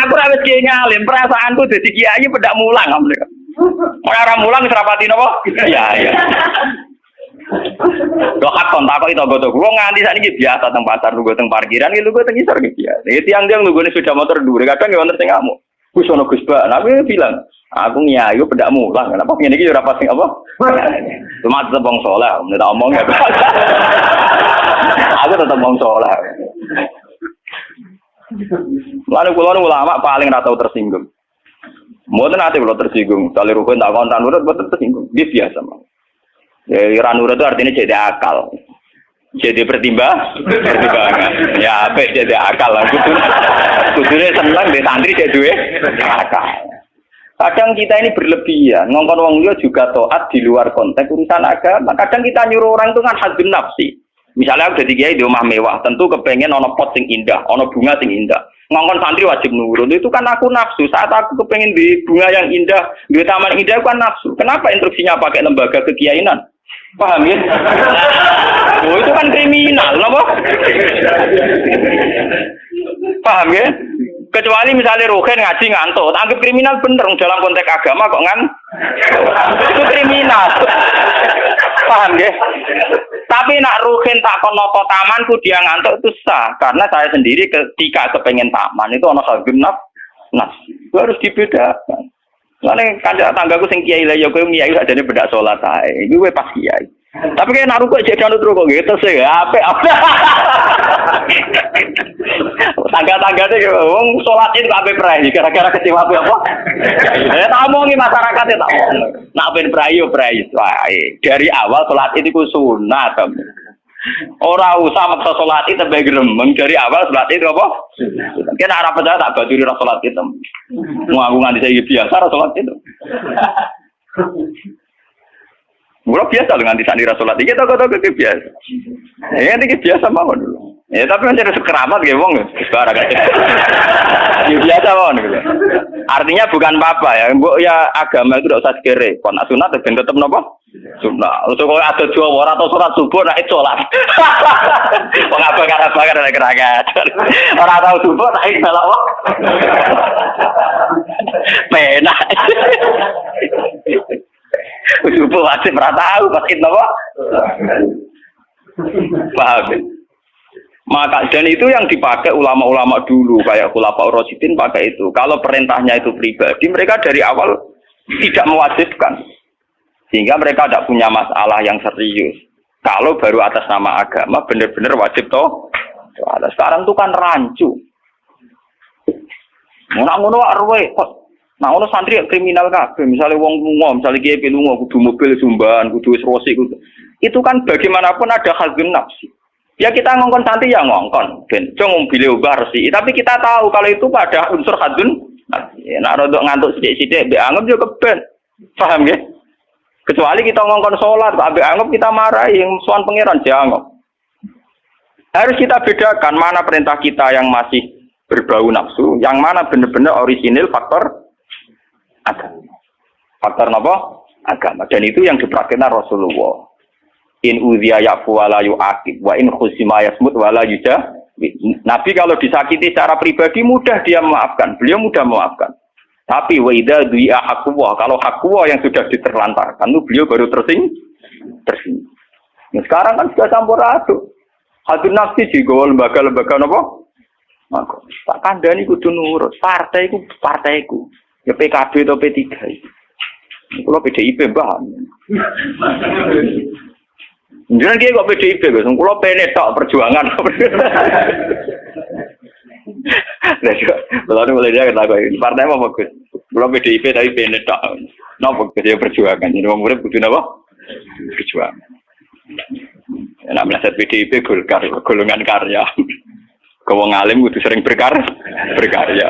Aku ora wis kiai ngalim, perasaanku dadi kiai pedak mulang amrene. Ora mulang wis rapati napa? Iya. Doa kontak itu goto. Gua nganti sakniki biasa teng pasar lugu teng parkiran iki lugu teng isor iki biasa. Tiang-tiang lugune sepeda motor dhuwur kadang ya wonten sing ngamuk. Gus ono Gus Ba, nabi bilang, aku nyayu pedak mulang. Kenapa ngene iki ora pasti apa? Cuma tetep wong saleh, nek omong ya. Aku tetep wong saleh. Lalu kula ulama paling ra tau tersinggung. Mboten ate kula tersinggung. Kali rukun tak kontan urut mboten tersinggung. Dia biasa mah. Ya, ranura itu artinya jadi akal, jadi pertimbangan. Ya, apa jadi akal lah. Kudune seneng deh santri jadi akal. Kadang kita ini berlebihan, ngongkon wong liya juga taat di luar konteks urusan agama. Kadang kita nyuruh orang itu kan hadzun nafsi. Misalnya aku jadi kiai di rumah mewah, tentu kepengen ono pot sing indah, ono bunga sing indah. Ngongkon santri wajib nurut, itu kan aku nafsu. Saat aku kepengen di bunga yang indah, di taman indah, aku kan nafsu. Kenapa instruksinya pakai lembaga kekiainan? Paham ya? Oh, itu kan kriminal, apa? Paham ya? Kecuali misalnya Rohen ngaji ngantuk, anggap kriminal bener dalam konteks agama kok itu kriminal. Paham ya? Tapi nak Rohen tak konopo tamanku dia ngantuk itu sah, karena saya sendiri ketika kepengen taman itu ono sagenap, nah itu harus dibedakan. Soalnya kanca tanggaku sing kiai lah ya kowe kiai adane bedak salat ae. Iki kowe pas kiai. Tapi kayak naruh kok jadi anut kok gitu sih. Apik. Tangga-tanggane wong salat itu kabeh prai gara-gara kecewa apa? Ya tak omongi masyarakat ya tak omong. Nak ben prai yo prai wae. Dari awal salat itu ku sunat. Ora usah maksa salat itu tambah gremeng dari awal salat itu apa? Kena arep percaya tak baturi ra salat itu. Mau nganti saya biasa ra salat itu. Mula biasa dengan di sandira salat iki toko-toko biasa. Ya iki biasa mawon dulu. Ya tapi kan ada sekeramat ya wong sekarang kan. Ya biasa mawon gitu. Artinya bukan apa-apa ya. Mbok ya agama itu tidak usah sekere. Kon sunat ben tetep napa? Sunat. Untuk kalau ada Jawa ora atau sholat subuh nak sholat. Wong abang-abang ada gerakan. Ora tahu subuh nak salat apa? Penak. Subuh wajib ora tahu pasti napa? Paham. Maka dan itu yang dipakai ulama-ulama dulu kayak Khulafaur Rasyidin pakai itu. Kalau perintahnya itu pribadi, mereka dari awal tidak mewajibkan. Sehingga mereka tidak punya masalah yang serius. Kalau baru atas nama agama benar-benar wajib toh. Sekarang itu kan rancu. Ngono arwe kok. Nah, ono santri kriminal kabeh, misalnya wong lunga, misalnya kiai lunga kudu mobil sumban, kudu wis rosi kudu. Itu kan bagaimanapun ada hadzun nafsi. Ya kita ngongkon santri ya ngongkon, ben cung mobil bersih. Tapi kita tahu kalau itu pada unsur hadzun nafsi. Nek rodok ngantuk sithik-sithik mbek anggap yo keben. Paham ya? Kecuali kita ngongkon salat, mbek anggap kita marahi sowan pangeran jangan. Harus kita bedakan mana perintah kita yang masih berbau nafsu, yang mana benar-benar orisinil faktor agama. Faktor apa? Agama. Dan itu yang dipraktikkan Rasulullah. In udhiya ya'fu wa la yu'aqib wa in khusima yasmut wa la yujah. Nabi kalau disakiti secara pribadi mudah dia memaafkan. Beliau mudah memaafkan. Tapi wa idza du'a haqqullah, kalau haqqullah yang sudah diterlantarkan itu beliau baru tersinggung. Nah, sekarang kan sudah campur aduk. Hadzun nafsi juga lembaga-lembaga apa? Maka tak kandhani kudu nurut. Partaiku. Ya PKB atau P3 itu. Kalau PDIP mbah. Jangan dia kok PDIP, kalau PNE tak perjuangan. Kalau mulai dia kata partai apa bagus? Kalau PDIP tapi PNE tak. Napa dia perjuangan? Jadi orang murid butuh apa? Perjuangan. Nak melihat PDIP golongan karya. Kau ngalim kudu sering berkarya.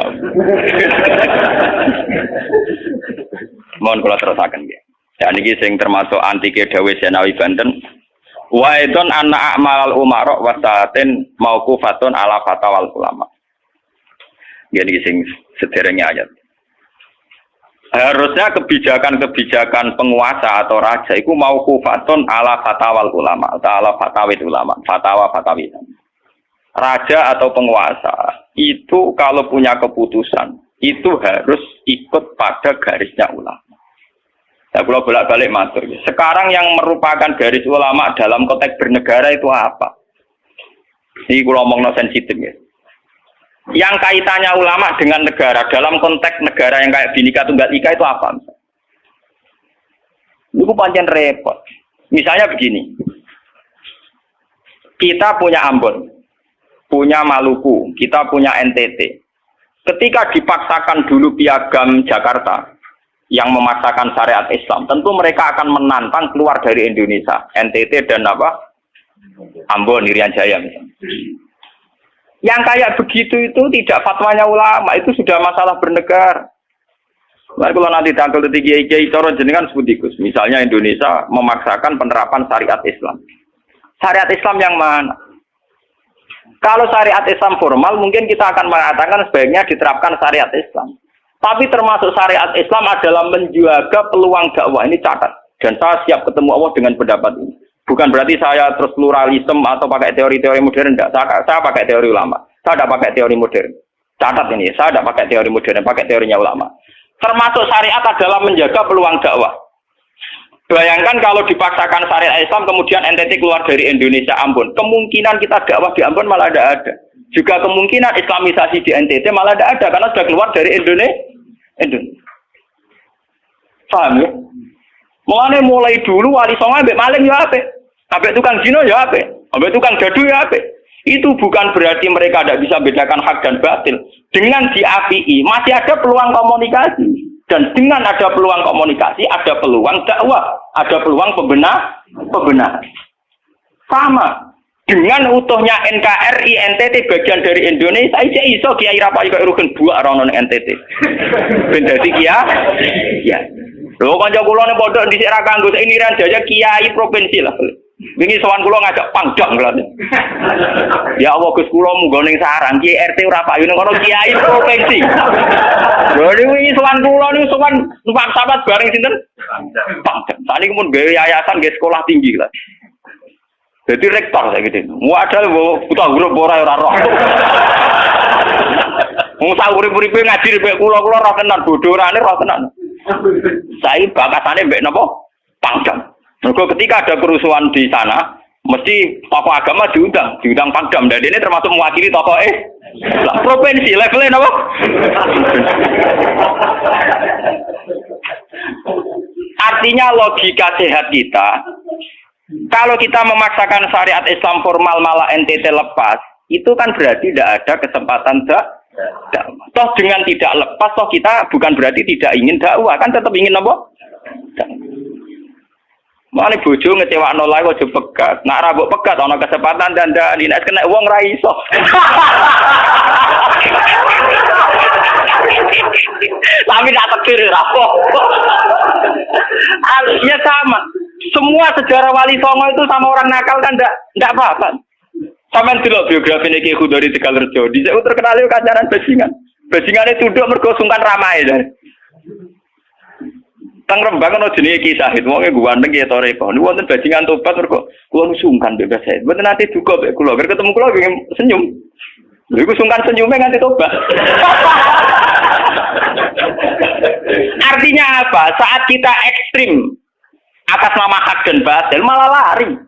Mohon kula terusaken nggih. Dan iki sing termasuk antike dawuh Senawi Banten. Wa idon anna a'malal umara wa sa'atin mauqufatun ala fatawal ulama. Nggih sing sederenge ayat. Harusnya kebijakan-kebijakan penguasa atau raja itu mauqufatun ala fatawal ulama, atau ala fatawid ulama, fatwa-fatawi. raja atau penguasa itu kalau punya keputusan itu harus ikut pada garisnya ulama. Ya, kalau bolak-balik matur. Sekarang yang merupakan garis ulama dalam konteks bernegara itu apa? Ini kalau ngomong sensitif ya. Yang kaitannya ulama dengan negara dalam konteks negara yang kayak Bhinneka Tunggal Ika itu apa? Itu pancen repot. Misalnya begini, kita punya Ambon, punya Maluku, kita punya NTT. Ketika dipaksakan dulu piagam Jakarta yang memaksakan syariat Islam, tentu mereka akan menantang keluar dari Indonesia, NTT dan apa? Ambon, Irian Jaya misalnya. Yang kayak begitu itu tidak fatwanya ulama, itu sudah masalah bernegara. Nah, kalau nanti tanggal kiai coro jenengan sebutikus, misalnya Indonesia memaksakan penerapan syariat Islam. Syariat Islam yang mana? Kalau syariat Islam formal, mungkin kita akan mengatakan sebaiknya diterapkan syariat Islam. Tapi termasuk syariat Islam adalah menjaga peluang dakwah. Ini catat. Dan saya siap ketemu Allah dengan pendapat ini. Bukan berarti saya terus pluralisme atau pakai teori-teori modern. Tidak. Saya pakai teori ulama. Saya tidak pakai teori modern. Catat ini. Saya tidak pakai teori modern. Pakai teorinya ulama. Termasuk syariat adalah menjaga peluang dakwah. Bayangkan kalau dipaksakan syariat Islam kemudian NTT keluar dari Indonesia Ambon. Kemungkinan kita dakwah di Ambon malah tidak ada. Juga kemungkinan Islamisasi di NTT malah tidak ada. Karena sudah keluar dari Indonesia. Paham ya? Mulai dulu wali songo ambek maling ya apik. Ambek tukang zina ya apik. Ambek tukang dadu ya apik. Itu bukan berarti mereka tidak bisa bedakan hak dan batil. Dengan diapii masih ada peluang komunikasi. Dan dengan ada peluang komunikasi ada peluang dakwah, ada peluang pembenahan. Sama dengan utuhnya NKRI NTT bagian dari Indonesia, iso Kiai Rapai kok rugen buak rono NTT. Ben dadi kiai. Ya. Lho kanca kula ning pondok dhisik ra kanggo ini Irian Jaya kiai provinsi lah. Wingi sowan kula ngajak pangdam kelas. Ya Allah Gus kula munggo ning sarang kiai RT ora payu ning kono kiai provinsi. Lho wingi sowan kula niku sowan numpak sahabat bareng sinten? Pangdam. Saniki mun gawe yayasan nggih sekolah tinggi lah. Jadi rektor saya gitu. Wadah buta huruf ora roh. Wong sak urip-uripe ngaji mbek kula roh tenan bodorane roh tenan. Saya bakatane mbek napa? Pangdam. Mergo ketika ada kerusuhan di sana, mesti tokoh agama diundang Pangdam. Dan ini termasuk mewakili tokoh provinsi levelnya napa? Artinya logika sehat kita, kalau kita memaksakan syariat Islam formal malah NTT lepas, itu kan berarti tidak ada kesempatan dakwah. Toh dengan tidak lepas, toh kita bukan berarti tidak ingin dakwah, kan tetap ingin apa? Mane bojo ngecewakno lae aja pegat. Nak ra mbok pegat ana kesempatan dandani nek kena wong ra iso. Tapi tak tekir ra apa. Ya sama. Semua sejarah Wali Songo itu sama orang nakal kan enggak apa-apa. Sampeyan delok biografi Ki Khudori Tegalrejo. Dhisik terkenal yo kancanan bajingan. Bajingane tunduk mergo sungkan ramae. Teng Rembang ana jenenge Ki Sahid, wong e ganteng ya toreko. Niku wonten bajingan tobat mergo kula sungkan bebas saya. Mboten nate duka mek kula, ger ketemu kula pengen senyum. Lha iku sungkan senyume nganti tobat. Artinya apa? Saat kita ekstrim atas nama hak dan batil malah lari.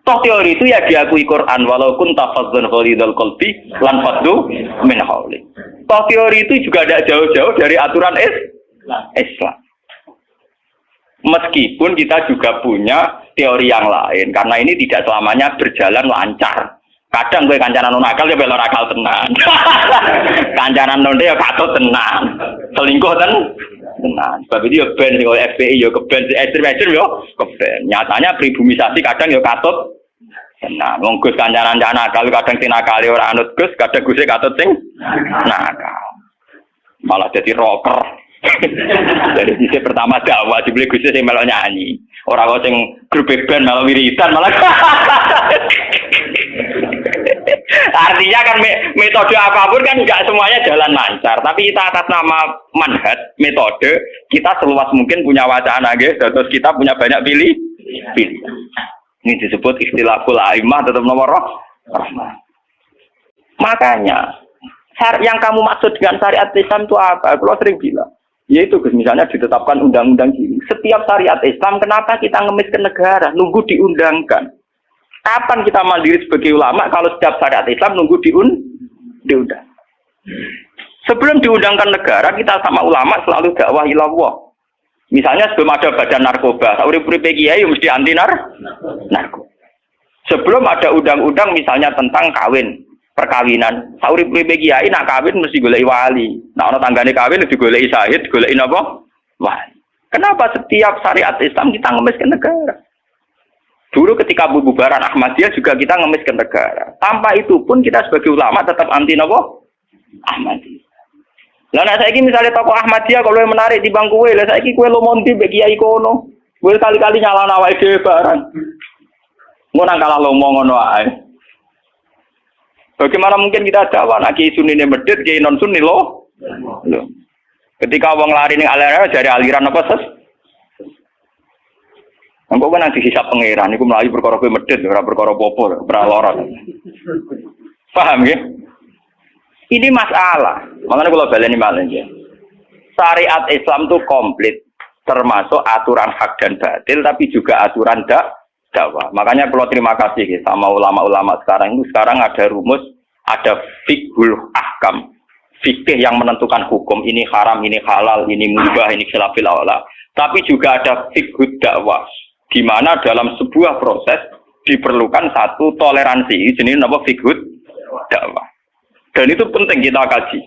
Toh teori itu ya diakui Quran walau kunta faddan ghalidul qalbi lan faddu min hawli. Toh teori itu juga tidak jauh-jauh dari aturan Islam. Meskipun kita juga punya teori yang lain, karena ini tidak selamanya berjalan lancar. Kadang gue kancanan nakal ya belok nakal tenan. Kancanan nonde ya katut tenan. Selingkuh tenan. Sebab itu ya ben sing FPI ya keben ekstrem ya keben. Nyatanya pribumisasi kadang ya katut tenan. Wong Gus kancanan nakal kadang tinakali ora anut Gus, kadang Gus katut sing nakal. Malah jadi rocker. Dari sisi pertama dakwah dibeli Gus sing melok nyanyi. Ora kok sing grup band malah wiridan malah. Artinya kan metode apapun kan enggak semuanya jalan lancar, tapi kita atas nama manhaj, metode, kita seluas mungkin punya wacana nggih, terus kita punya banyak pilih. Ini disebut istilahul aimah tetap nomor rahmah. Makanya yang kamu maksud dengan syariat Islam itu apa? Kalau sering bilang, yaitu misalnya ditetapkan undang-undang gini. Setiap syariat Islam, kenapa kita ngemis ke negara? Nunggu diundangkan. Kapan kita mandiri sebagai ulama kalau setiap syariat Islam nunggu diundang? Sebelum diundangkan negara, kita sama ulama selalu dakwah ilallah. Misalnya sebelum ada badan narkoba, urip-uripe kiai mesti anti narkoba. Sebelum ada undang-undang misalnya tentang kawin, perkawinan, urip-uripe kiai nak kawin mesti goleki wali. Nak ana tanggane kawin mesti goleki syahid, goleki napa? Wali. Kenapa setiap syariat Islam kita ngemis ke negara? Dulu ketika bubaran Ahmadiyah juga kita ngemis ke negara. Tanpa itu pun kita sebagai ulama tetap anti napa? Ahmadiyah. Lah nek saiki misale tokoh Ahmadiyah kalau yang menarik di bangku kowe, lah saiki kowe lomonti mbek kiai kono. Kowe kali-kali nyalahno awake dhewe barang. Ngono kalah lomo ngono ae. Bagaimana mungkin kita dakwah nek kiai sunnine medhit, kiai non sunni loh. Ketika wong lari ning aliran dari aliran apa ses? Engko kan nanti hisab pangeran iku mlayu perkara kowe medhit ora perkara apa-apa, ora lara. Paham ya? Ini masalah. Makanya kalau baleni malih ya. Syariat Islam itu komplit, termasuk aturan hak dan batil, tapi juga aturan dakwah. Makanya kalau terima kasih ya, sama ulama-ulama sekarang itu sekarang ada rumus, ada fiqhul ahkam, fikih yang menentukan hukum ini haram, ini halal, ini mubah, ini khilafil aula. Tapi juga ada fiqhul dakwah, di mana dalam sebuah proses diperlukan satu toleransi. Jenis apa fiqhul dakwah. Dan itu penting kita kaji.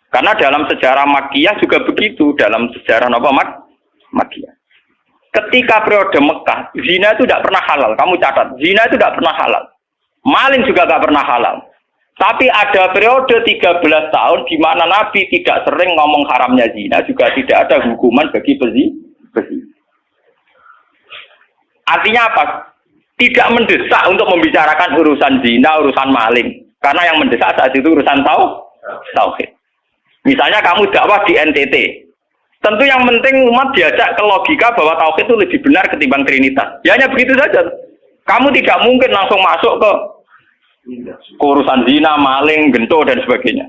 Karena dalam sejarah Makkiyah juga begitu. Dalam sejarah Makkiyah. Ketika periode Mekah, zina itu tidak pernah halal. Kamu catat, zina itu tidak pernah halal. Maling juga tidak pernah halal. Tapi ada periode 13 tahun di mana Nabi tidak sering ngomong haramnya zina. Juga tidak ada hukuman bagi pezina. Artinya apa? Tidak mendesak untuk membicarakan urusan zina, urusan maling. Karena yang mendesak saat itu urusan tauhid. Misalnya kamu dakwah di NTT. Tentu yang penting umat diajak ke logika bahwa tauhid itu lebih benar ketimbang trinitas. Ya hanya begitu saja. Kamu tidak mungkin langsung masuk ke urusan zina, maling, gento dan sebagainya.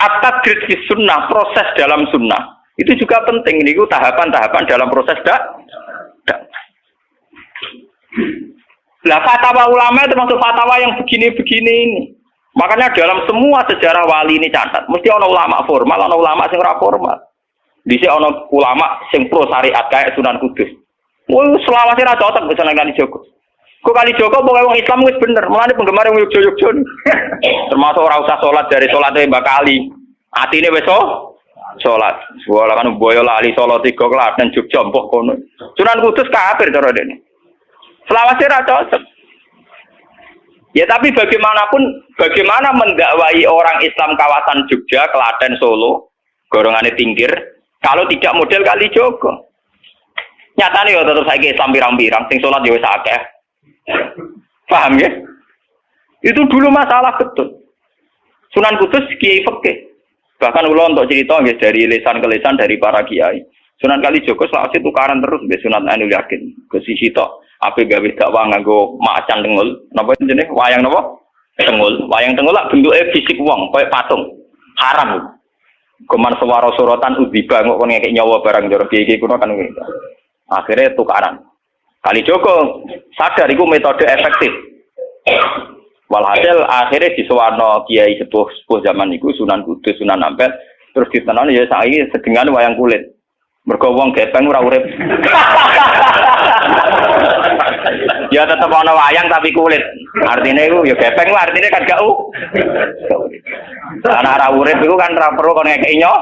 At-tadrid fi sunnah, proses dalam sunnah. Itu juga penting. Ini tahapan-tahapan dalam proses Lah fatwa ulama itu termasuk fatwa yang begini-begini ini. Makanya dalam semua sejarah wali ini catat, mesti ana ulama formal, ana ulama sing ora formal. Dhisik ana ulama sing pro syariat kayak Sunan Kudus. Woi, selawase ra cocok bisa nang Kalijogo. Kok Kalijogo pokoke wong Islam wis bener, mulane penggemar wong Yogyo-Yogyo. Termasuk ora usah salat dari salate Mbak Kali. Atine wis salat. Wala kan boyo lali salat 3 Klaten Jogja mbok kono. Sunan Kudus kafir cara dene. Selawase ra cocok. Ya tapi bagaimana mendakwai orang Islam kawasan Jogja, Klaten, Solo, golongane pinggir, kalau tidak model Kalijogo. Nyatane ya tetep saiki Islam pirang-pirang, sing salat ya wis akeh. Paham ya? Itu dulu masalah betul. Sunan Kudus kiai fikih. Bahkan kula untuk cerita nggih dari lisan ke lisan dari para kiai. Sunan Kalijogo selawase tukaran terus mbek Sunan Ainul Yakin. Ke sisi tok ape gawe dakwah nganggo macan tengul, napa jenenge wayang napa? Tengul. Wayang tengul lak bentuke fisik wong, koyo patung. Haram. Kuman swara sorotan udiba kok kon ngekek nyawa barang jero iki kuno kan ngene. Akhirnya tukaran. Kalijogo sadar iku metode efektif. Walhasil akhirnya disuwarno kiai sepuh zaman iku Sunan Kudus, Sunan Ampel, terus ditenani ya saiki sedengan wayang kulit. Mergo wong gepeng ora urip. Ya tetep ana wayang tapi kulit. Artine iku ya gepeng wae artine kan gak ana ora urip iku kan ora perlu kon ngekeki nyo.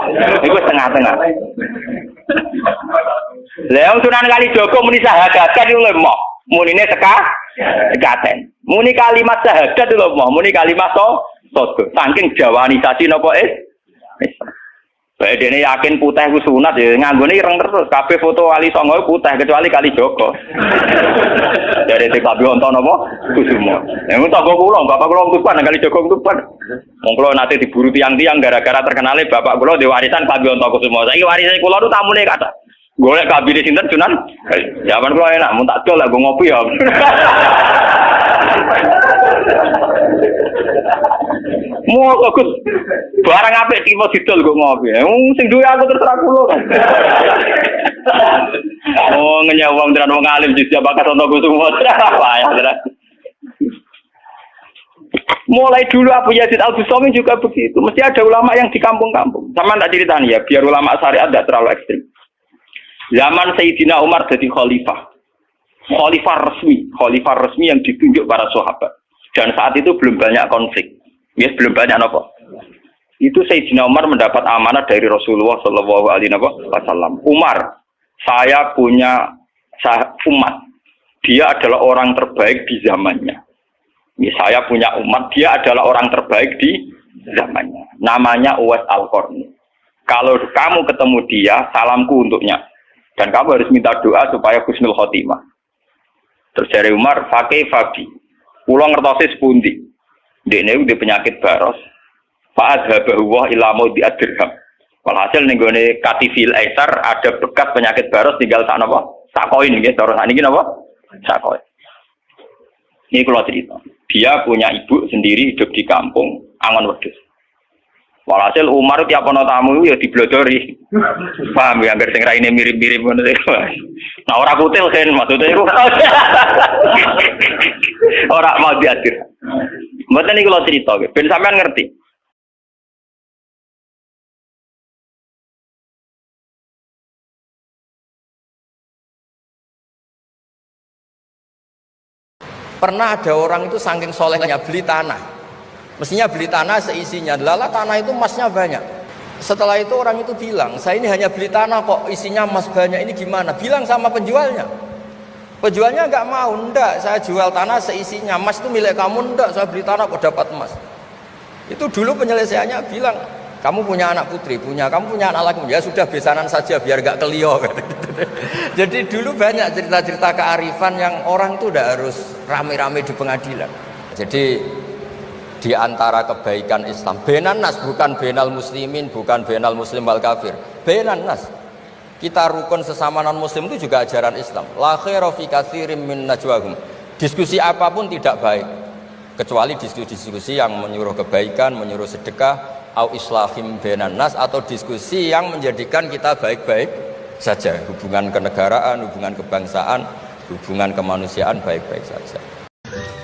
Iku setengah-tengah. Lah Sunan Kalijogo muni syahadat iku lemok. Munine sekaten. Muni kalimat syahadat lho mok, muni kalimat sodo. Saking jawanisasi napa bae dene yakin putih ku sunat ya nganggone ireng terus kabeh foto wali songo putih kecuali Kalijogo. Dari TKB wonten napa Kusumo. Yang tangga kula bapak kula tuban Kalijogo tuban. Wong kula nate diburu tiang-tiang gara-gara terkenale bapak kula di warisan KB Kusumo. Saiki warisan kula nu tamune kathah. Golek kabine sinten Sunan. Zaman kula enak mun tak dol lah go ngopi ya. Mau Gus, barang apik timo didol kok ngopi. Sing duwe aku terserah kulo. Oh, ngenyawang tenan wong alim jujur bakat ono Gus semua. Payah tenan. Mulai dulu Abu Yazid Al-Bustami juga begitu. Mesti ada ulama yang di kampung-kampung. Sama tak ceritani ya, biar ulama syariat tidak terlalu ekstrim. Zaman Sayyidina Umar jadi khalifah. Khalifah resmi yang ditunjuk para sahabat. Dan saat itu belum banyak konflik. Ya, belum banyak apa. Itu Sayyidina Umar mendapat amanah dari Rasulullah Shallallahu Alaihi Wasallam. Umar, saya punya umat. Dia adalah orang terbaik di zamannya. Ya, saya punya umat, dia adalah orang terbaik di zamannya. Namanya Uwais Al-Qarni. Kalau kamu ketemu dia, salamku untuknya. Dan kamu harus minta doa supaya husnul khotimah. Terus dari Umar, fakih fabi. Pulau ngertosis pundi. Dia udah penyakit baros. Fa'adhabahu wa ilamu di'adirham. Walhasil nenggone katifil aisar ada bekas penyakit baros tinggal sak napa? Sak koin nggih, cara sakniki napa? Sak koin. Ini kalau cerita. Dia punya ibu sendiri hidup di kampung Angon Wedhus. Walhasil Umar tiap ana tamu ya diblodori. Paham ya, anggar sing raine mirip-mirip ngono iku. Nah ora kutil kan maksudnya iku. Ora mau diadir. Mboten iki kula cerita, ben sampean ngerti. Pernah ada orang itu saking solehnya beli tanah. Mestinya beli tanah seisinya. Lala tanah itu emasnya banyak. Setelah itu orang itu bilang, saya ini hanya beli tanah kok isinya emas banyak, ini gimana? Bilang sama penjualnya. Penjualnya nggak mau, enggak, saya jual tanah seisinya, emas itu milik kamu, enggak, saya beli tanah kok dapat emas. Itu dulu penyelesaiannya bilang, kamu punya anak putri, kamu punya anak laki, ya sudah besanan saja biar nggak kelio. Jadi dulu banyak cerita-cerita kearifan yang orang itu udah harus rame-rame di pengadilan. Jadi di antara kebaikan Islam, benan nas, bukan benal muslimin, bukan benal muslim wal kafir, benan nas. Kita rukun sesama non muslim itu juga ajaran Islam. La khairu fi katsirin min najwahum. Diskusi apapun tidak baik kecuali diskusi yang menyuruh kebaikan, menyuruh sedekah, au islahim benan nas, atau diskusi yang menjadikan kita baik-baik saja. Hubungan kenegaraan, hubungan kebangsaan, hubungan kemanusiaan baik-baik saja.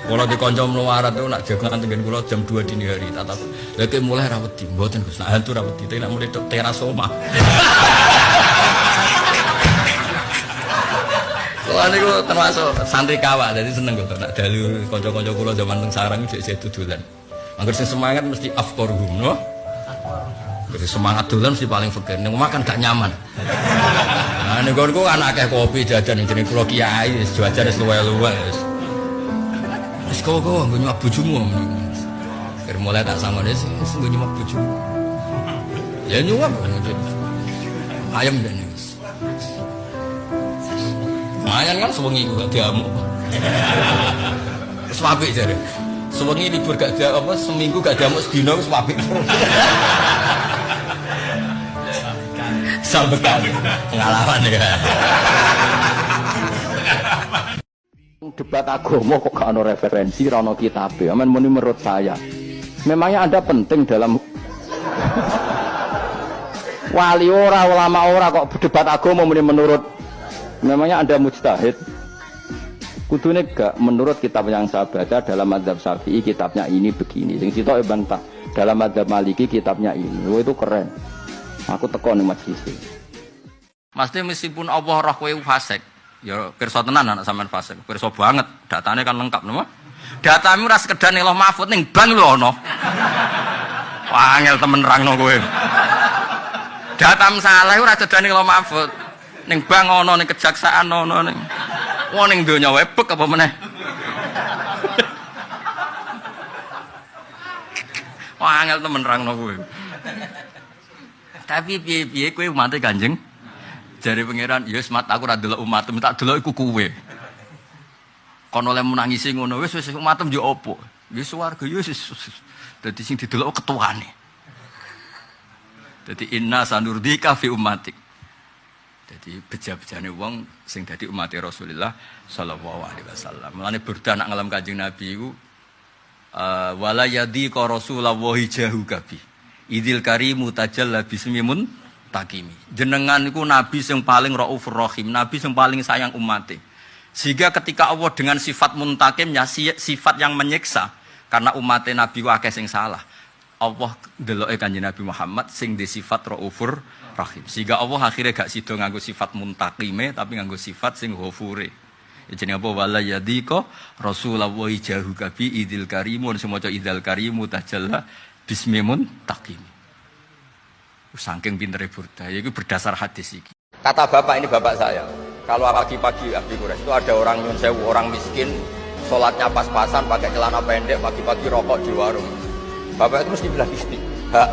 Kalau di konco melawarat itu nak jaga dengan kulo jam 2 dini hari tatap. Lagi mulai rawati, buatin Gus. Nah itu rawati, tapi nak mulai teras omah. Kalau ini kulo termasuk santri kawak, jadi seneng gitu. Nak dalu konco-konco kulo zaman teng sarang itu saya tudulan. Angger sing semangat mesti afkorhum, no? Jadi semangat tudulan mesti paling fakir. Neng makan gak nyaman. Nah ini kulo anak kayak kopi jajan jadi kulo kiai, jajan luwe-luwe. Wis kok nggo nyuap bojomu. Ker mulai tak sangone sing nggo nyuap bojomu. Ya nyuap ayam dan wis. Mayan kan sewengi gak diamuk. Wis apik jare. Sewengi libur gak ada apa seminggu gak diamuk sedina wis apik. Sampekan pengalaman ya. Debat agama kok gak ada referensi, gak ada kitab. Menurut saya memangnya Anda penting dalam wali ora, ulama ora kok debat agama menurut memangnya Anda mujtahid. Kudune gak menurut kitab yang saya baca dalam mazhab Syafi'i kitabnya ini begini, sing sitok bantah dalam mazhab Maliki kitabnya ini. Wah itu keren. Aku teko ning majelis. Mesti meskipun Allah roh kowe fasik, ya pirsa tenan anak sampean fasik, pirsa banget, datanya kan lengkap napa? Datamu ora sekedar ning Loh Mahfud ning bank lho ana. Wah angel temen nerangno kowe. Datam salah ora sekedar ning Loh Mahfud. Ning bank ana, ning kejaksaan ana ning. Wong ning donya wae bek apa meneh. Wah angel temen nerangno kowe. Tapi piye-piye kowe umat Kanjeng jare pangeran, ya mat aku ora delok umatmu, tak delok iku kowe. Kon oleh menangisi ngono wis umatmu yo apa? Wis swarga yo wis. Dadi sing didelok ketuane. Dadi inna sanurdika fi ummatik. Jadi beja-bejane wong sing dadi umat Rasulullah sallallahu alaihi wasallam. Mulane Burdah nak ngalam Kanjeng Nabi iku wala yadi ka Rasulullah jahu gabi. Idil karimu tajalla bismimun takimi. Jenengan iku nabi sing paling raufur rahim, nabi sing paling sayang umate. Sehingga ketika Allah dengan sifat muntakimnya, sifat yang menyiksa karena umate nabi ku akeh sing salah. Allah ndeloke Kanjeng Nabi Muhammad sing di sifat raufur rahim. Sehingga Allah akhirnya gak sido nganggo sifat muntakime tapi nganggo sifat sing ghafure. Ya jenenge apa wala yadika Rasulullah jahu kabi idil karimun semoga idil karimu tajalla bismimun takim. Saking pintere Burdah itu berdasar hadis iki. Kata bapak ini bapak saya. Kalau pagi-pagi Abi Quraisy itu ada orang nyun sewu, orang miskin, sholatnya pas-pasan pakai celana pendek, pagi-pagi rokok di warung. Bapak itu mesti bilang istri, "Hak,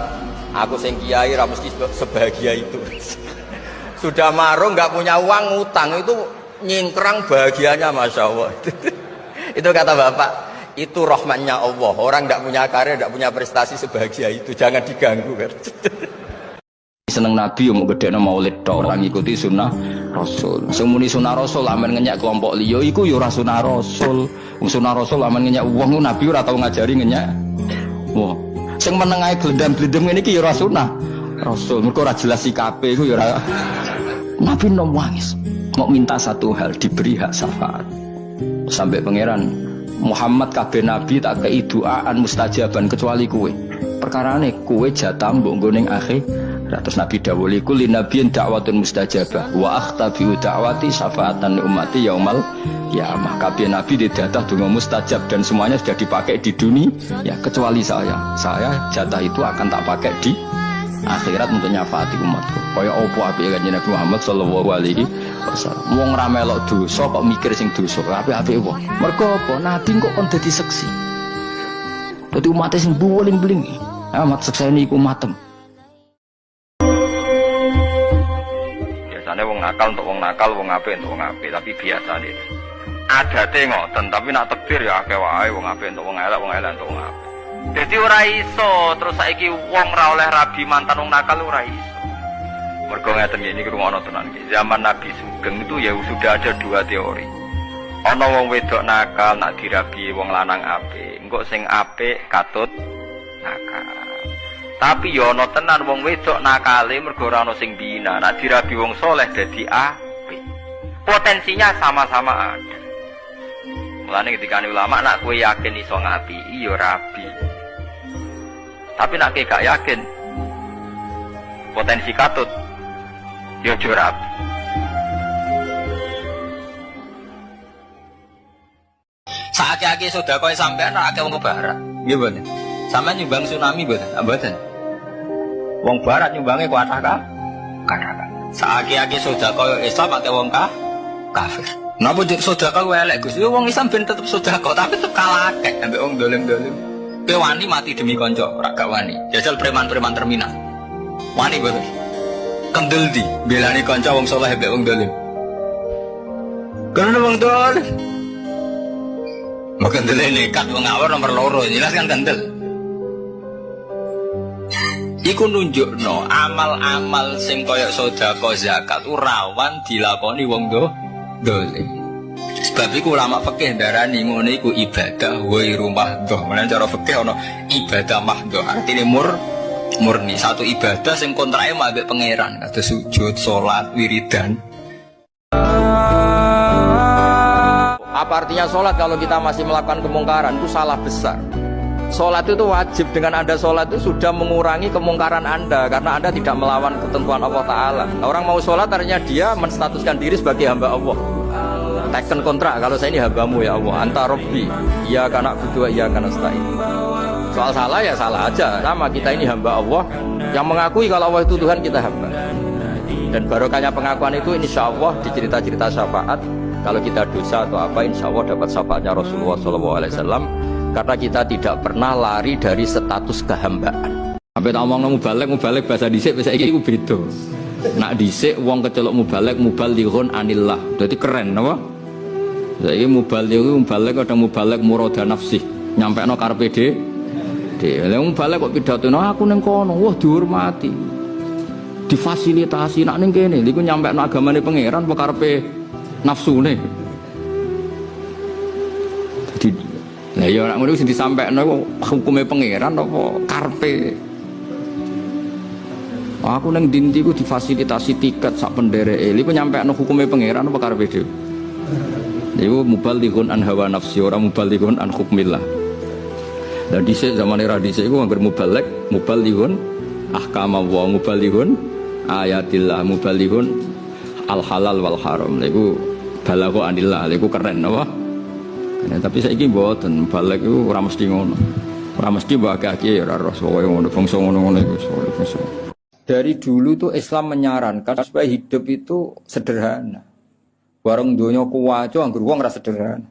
aku sing kiai ra mesti sebahagia itu." Sudah marung nggak punya uang ngutang itu nyingkrang bahagianya Masya Allah. Itu kata bapak, itu rahmatnya Allah. Orang tidak punya karya, tidak punya prestasi sebahagia itu, jangan diganggu. Seneng Nabi mau gede maulid orang ikuti sunnah Rasul. Semuni sunnah Rasul aman ngenyak kelompok liyo iku yo ora sunnah Rasul. Sunnah Rasul aman ngenyak wong Nabi ora tau ngajari ngenyak. Wah, sing menengae glendam-glendem ngene iki ya ora sunah Rasul. Mergo ora jelas sikape iku ya ora. Nabi nom wangis. Mau minta satu hal diberi hak syafaat. Sampai pangeran Muhammad kabeh nabi tak kei doaan mustajaban kecuali kowe. Perkarane kowe jatah mbok nggo ning akhir. Terus Nabi dawuh kulli nabiyyin da'watun mustajabah wa akhtabi da'wati syafaatan li ummati yaumal qiyamah. Kabeh nabi didatah donga mustajab dan semuanya sudah dipakai di dunia ya kecuali saya. Saya jatah itu akan tak pakai di akhirat untuk nyafaati umatku. Kaya opo apike Kanjeng Nabi Muhammad sallallahu alaihi wasallam. Wong ra melok dosa kok mikir sing dosa. Apik-apike wong. Mergo apa? Nabi kok kon dadi seksi. Dadi umat sing buling-buling. Amat seksene iku matem. Wong nakal untuk wong nakal, wong apik untuk wong apik, tapi biasa deh. Adate ngoten, tapi nak takdir ya akeh wae wong apik untuk wong elek untuk wong apik. Dadi ora iso, terus saiki wong ra oleh rabi mantan wong nakal ora iso. Mergo ngeten iki ngrungokno tenan iki. Zaman Nabi Sugeng itu ya sudah ada dua teori. Ana wong wedok nakal nak dirabi wong lanang apik, engko sing apik katut nakal. Tapi ya ana tenan wong wedok nakale mergo ora ana sing bina. Nek dirabi wong saleh dadi apik. Potensinya sama-sama ada. Mulane ketika ulama nak kowe yakin iso ngapiki ya rabi. Tapi nek gak yakin potensi katut ya aja rabi. Saiki sedekah sampean akeh wong kebarat. Nggih mboten. Sampeyan nyumbang tsunami mboten? Mboten. Wong barat nyumbange kuatah kata. Saiki sedekah Islam akeh wong kafir. Napa sedekah kuwi elek Gus? Yo wong Islam ben tetep sedekah, tapi tetep kalah akeh ambek wong dolim-dolim. Kowe wani mati demi kanca, ora gak wani. Jajal preman-preman terminal. Wani mboten? Kendel di belani kanca wong saleh ambek wong dolim. Karena wong dolim. Maka kendel nekat wong ngawur nomor 2, jelas kan kendel. Iku nunjukno amal-amal sing kaya sedekah zakat rawan dilakoni wong dolim. Sebab iku ulama fikih ndarani ngono iku ibadah wa rumahdoh. Menawa cara fikih ana ibadah mahdoh artine murni satu ibadah sing kontrake ambek pangeran kados sujud, salat, wiridan. Apa artinya salat kalau kita masih melakukan kemungkaran? Itu salah besar. Sholat itu wajib, dengan Anda sholat itu sudah mengurangi kemungkaran Anda karena Anda tidak melawan ketentuan Allah Ta'ala. Orang mau sholat artinya dia menstatuskan diri sebagai hamba Allah. Teken kontrak, kalau saya ini hambamu ya Allah, anta robbi, iya karena berdua, iya karena stain. Soal salah ya salah aja, sama kita ini hamba Allah yang mengakui kalau Allah itu Tuhan, kita hamba. Dan barokahnya pengakuan itu insya Allah di cerita-cerita syafaat, kalau kita dosa atau apa insya Allah dapat syafaatnya Rasulullah SAW. Karena kita tidak pernah lari dari status kehambaan. Sampai tak ngomong mubalek bahasa dhisik bahasa iki iku beda. Nak dhisik wong kecelok mubalighun anillah. Dadi keren apa? Saiki mubalek kadang mubalek murada nafsi, nyampekno karepe dhewe. Lha mubalek kok pidatone aku ning kono, wah dihormati. difasilitasi nak ning kene niku nyampe agamane pangeran apa karepe nafsune. Dadi lah ya nek ngono sing disampaikno hukume pangeran apa karepe. Aku nang dinti ku difasilitasi tiket sak pendereke. Iku nyampekno hukume pangeran apa karepe dhewe. Niku mubalighun an hawa nafsi ora mubalighun an hukmillah. Lah dhisik zamane ra dhisik iku anggere mubalighun ahkama wa mubalighun ayatillah mubalighun al halal wal haram. Niku balagho anillah. Niku keren apa? Nah, tapi saiki mboten balik iku ora mesti ngono. Ora mesti mbakake ora roh kowe ngono bangsa ngono-ngono iku bangsa. Dari dulu tuh Islam menyarankan supaya hidup itu sederhana. Bareng dunia kuwaco anggur wong ora sederhana.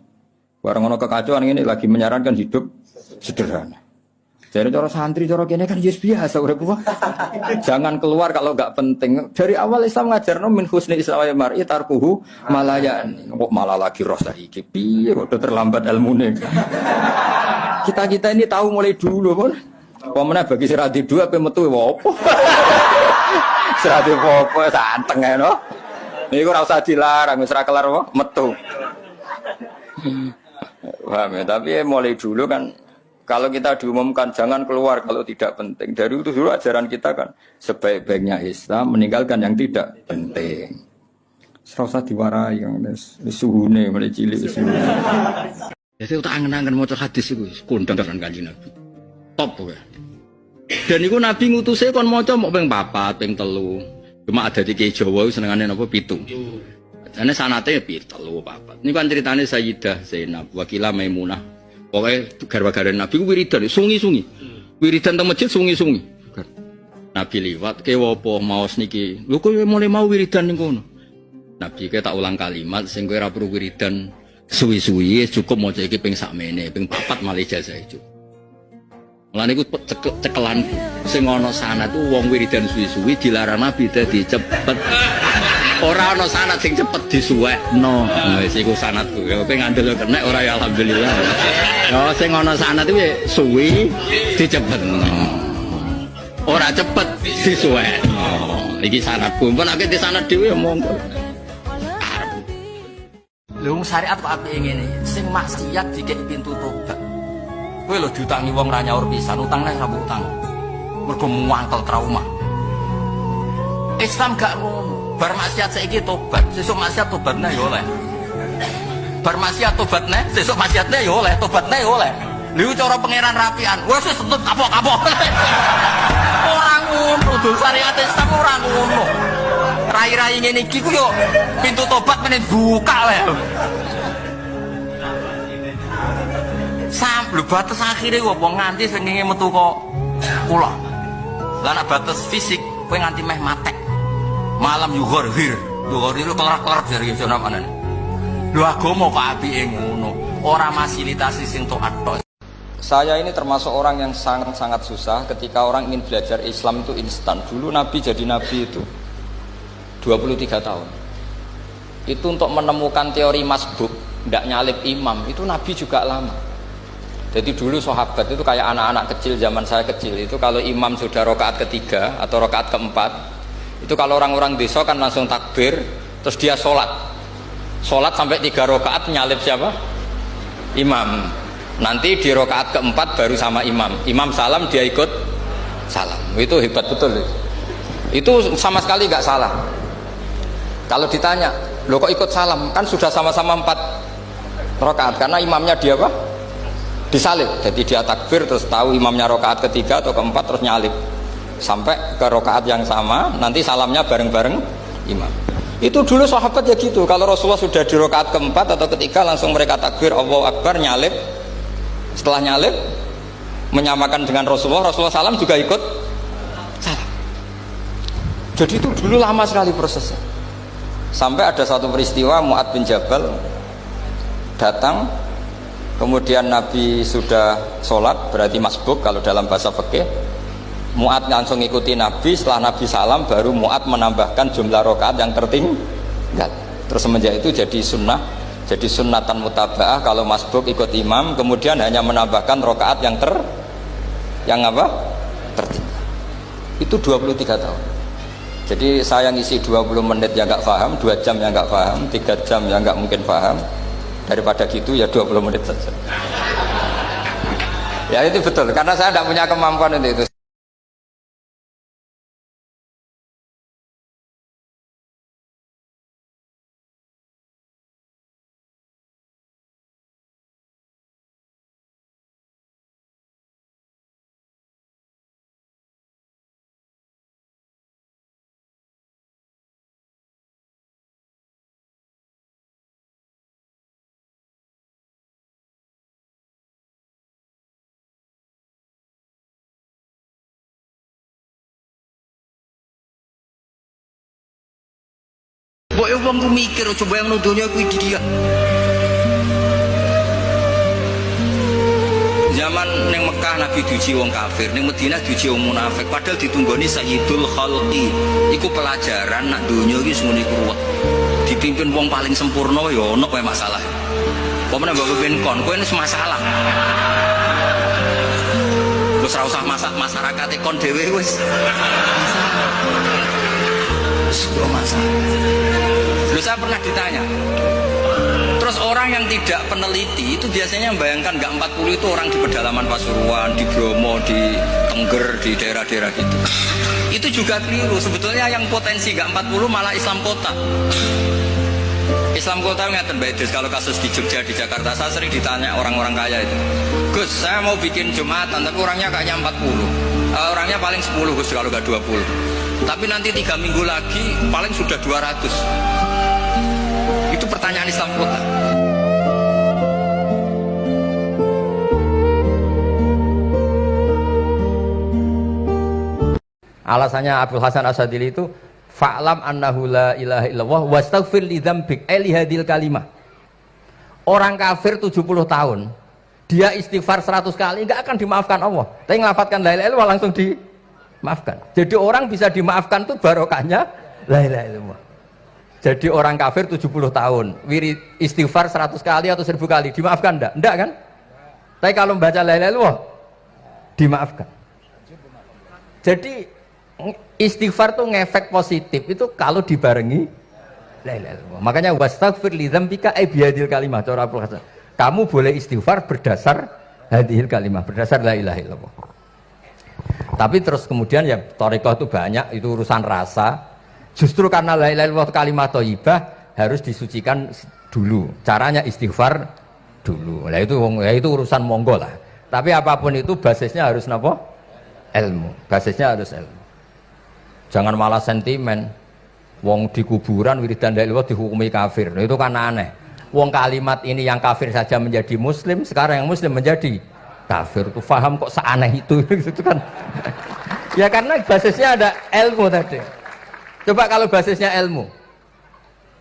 Bareng ono kekacauan ini lagi menyarankan hidup sederhana. Jadi cara santri cara kene kan yes biasa urip wae. Jangan keluar kalau enggak penting. Dari awal Islam ngajarno min husni islamil mar'i tarkuhu malayan. Kok malah lagi roh saiki. Piye kok terlambat ilmune. Kita ini tahu mulai dulu pun. Pemene bagi serati dua ape metu opo? Serati opo santeng ae no. Niku ora usah dilarang wis ra kelar apa metu. Paham ya, tapi mulai dulu kan kalau kita diumumkan jangan keluar kalau tidak penting. Dari itu dulu ajaran kita kan sebaik-baiknya Islam meninggalkan yang tidak penting. Ora usah diwarai yang suhune mulai cilik wis. Jadi tak angen-angen maca hadis iku kondang kan Kanjeng Nabi. Top kowe. Dan iku Nabi ngutuse kon maca mok ping 4, ping 3. Cuma ada di Jawa senengane napa 7. Jane sanate ya 3, 4. Niku kan ceritane Sayyidah Zainab, Wakilah Maimunah. Pokoke garwa-garwa Nabi ku wiridan, sungi-sungi. Wiridan teng masjid sungi-sungi. Nabi liwat kewo apa maos niki. Lho kowe mulai mau wiridan ning kono. Nabi ke tak ulang kalimat sing kowe ora perlu wiridan suwi-suwi cukup maca iki ping sakmene, ping 4 malah ijazah itu. Lan iku cekelan sing ana sanad ku wong wiridan suwi-suwi dilarang Nabi dadi cepet. Ora ana sanad sing cepet disuwekno. Wis iku sanadku. Kowe ngandel kena ora ya alhamdulillah. Ya sing ana sanad kuwi suwi dicepetno. Ora cepet disuwekno. Iki sanadku. Mun nek di sanad dhewe monggo. Lha syariat kok apike ngene. Sing maksiat dikek pintu tobat. Kowe lho diutangi wong ra nyaur pisan, utangnya sabuk utang. Mergo muangkel trauma. Islam gak ngono. Bar maksiat saiki tobat, sesuk maksiat tobatne ya oleh. Bar maksiat tobatne, sesuk maksiatne ya oleh, tobatne ya oleh. Lha cara pangeran rapian. Wes wis tetep kapok-kapok. Ora ngono, syariat Islam ora ngono. Rai-rai ngene iki ku yo pintu tobat meneh buka wae. Sampai batas akhirnya wong nganti sing metu kok kula. Lah nek batas fisik kowe nganti meh matek. Malam yughir. Yughir kelar-kelar dari sono manane. Lho agama kok apike ngono. Ora fasilitasi sing taat tok. Saya ini termasuk orang yang sangat-sangat susah ketika orang ingin belajar Islam itu instan. Dulu Nabi jadi Nabi itu 23 tahun. Itu untuk menemukan teori masbuk, tidak nyalip imam, itu Nabi juga lama. Jadi dulu sahabat itu kayak anak-anak kecil zaman saya kecil itu kalau imam sudah rakaat ketiga atau rakaat keempat itu kalau orang-orang desa kan langsung takbir terus dia sholat sampai 3 rakaat nyalip siapa? Imam. Nanti di rakaat keempat baru sama imam salam dia ikut salam. Itu hebat betul itu sama sekali nggak salah. Kalau ditanya lo kok ikut salam kan sudah sama-sama 4 rakaat karena imamnya dia apa? Disalib, jadi dia takbir terus tahu imamnya rakaat ketiga atau keempat terus nyalip sampai ke rakaat yang sama nanti salamnya bareng-bareng imam. Itu dulu sahabat ya gitu, kalau Rasulullah sudah di rakaat keempat atau ketiga langsung mereka takbir Allahu Akbar nyalip, setelah nyalip menyamakan dengan Rasulullah salam juga ikut salam. Jadi itu dulu lama sekali prosesnya sampai ada satu peristiwa Mu'ad bin Jabal datang. Kemudian Nabi sudah sholat, berarti masbuk kalau dalam bahasa fikih. Mu'ad langsung ikuti Nabi, setelah Nabi salam baru Mu'ad menambahkan jumlah rakaat yang tertinggal. Terus semenjak itu jadi sunnah, jadi sunnatan mutaba'ah kalau masbuk ikut imam, kemudian hanya menambahkan rakaat yang tertinggal. Itu 23 tahun. Jadi saya ngisi 20 menit ya nggak paham, 2 jam ya nggak paham, 3 jam ya nggak mungkin paham. Daripada gitu ya 20 menit saja. Ya itu betul, karena saya tidak punya kemampuan untuk itu. Boy wong ku mikir coba yang nuduhnya ku dia. Zaman neng Mekah Nabi diuji wong kafir, neng Madinah diuji wong munafik. Padahal ditunggoni Sayyidul Khalqi. Iku pelajaran nak dunia iki semene kuwat. Dipimpin wong paling sempurna ya ono kowe masalah. Pemene mbok pimpin kon, kowe wis masalah. Wis ora usah masyarakat kon dhewe wis. Masalah. Dulu saya pernah ditanya, terus orang yang tidak peneliti itu biasanya membayangkan nggak 40 itu orang di pedalaman Pasuruan, di Bromo, di Tengger, di daerah-daerah gitu. Itu juga keliru. Sebetulnya yang potensi nggak 40 malah Islam kota. Islam kota ngeten Baidis, kalau kasus di Jogja, di Jakarta, saya sering ditanya orang-orang kaya itu, Gus, saya mau bikin Jumatan, tapi orangnya kayaknya 40. Orangnya paling 10 Gus, kalau nggak 20. Tapi nanti 3 minggu lagi paling sudah 200. Itu pertanyaan Islam kota. Alasannya Abdul Hasan Asadili itu fa'lam annahu la ilaha illallah wastaghfir li dzambik li hadil kalimah. Orang kafir 70 tahun dia istighfar 100 kali enggak akan dimaafkan Allah. Tapi ngelafatkan la ilaha illallah langsung dimaafkan. Jadi orang bisa dimaafkan tuh barokahnya la ilaha illallah. Jadi orang kafir 70 tahun wirid istighfar 100 kali atau 1000 kali dimaafkan enggak? Enggak kan? Tapi kalau membaca la ilaha illallah dimaafkan. Jadi istighfar tuh ngefek positif itu kalau dibarengi la ilaha illallah. Makanya wastaghfir li dzambika bihadil kalimah cara Abdul Hasan. Kamu boleh istighfar berdasar hadhil kalimah, berdasar la ilaha illallah. Tapi terus kemudian ya thariqah itu banyak, itu urusan rasa. Justru karena la ilaha illallah kalimat thayyibah harus disucikan dulu. Caranya istighfar dulu. Lah itu urusan monggo lah. Tapi apapun itu basisnya harus napa? Ilmu. Basisnya harus ilmu. Jangan malah sentimen. Wong di kuburan wiridan la ilaha illallah dihukumi kafir. Nah, itu kan aneh. Wong kalimat ini yang kafir saja menjadi muslim, sekarang yang muslim menjadi kafir. Itu paham kok seaneh itu gitu kan. Ya karena basisnya ada ilmu tadi. Coba kalau basisnya ilmu.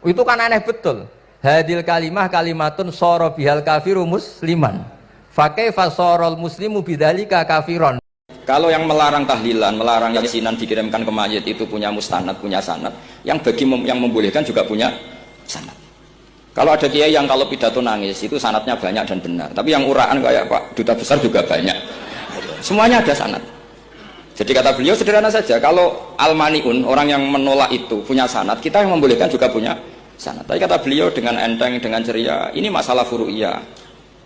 Itu kan aneh betul. Hadil kalimah kalimatun sara bihal kafiru musliman. Fa kaifa saral muslimu bidzalika kafiron. Kalau yang melarang tahlilan, melarang yasinan dikirimkan ke mayit itu punya mustanad, punya sanad. Yang bagi yang membolehkan juga punya sanad. Kalau ada kiai yang kalau pidato nangis itu sanadnya banyak dan benar. Tapi yang uraan kayak Pak Duta Besar juga banyak. Semuanya ada sanad. Jadi kata beliau sederhana saja. Kalau al-maniun, orang yang menolak itu punya sanad, kita yang membolehkan juga punya sanad. Tapi kata beliau dengan enteng, dengan ceria, ini masalah furu'iyah.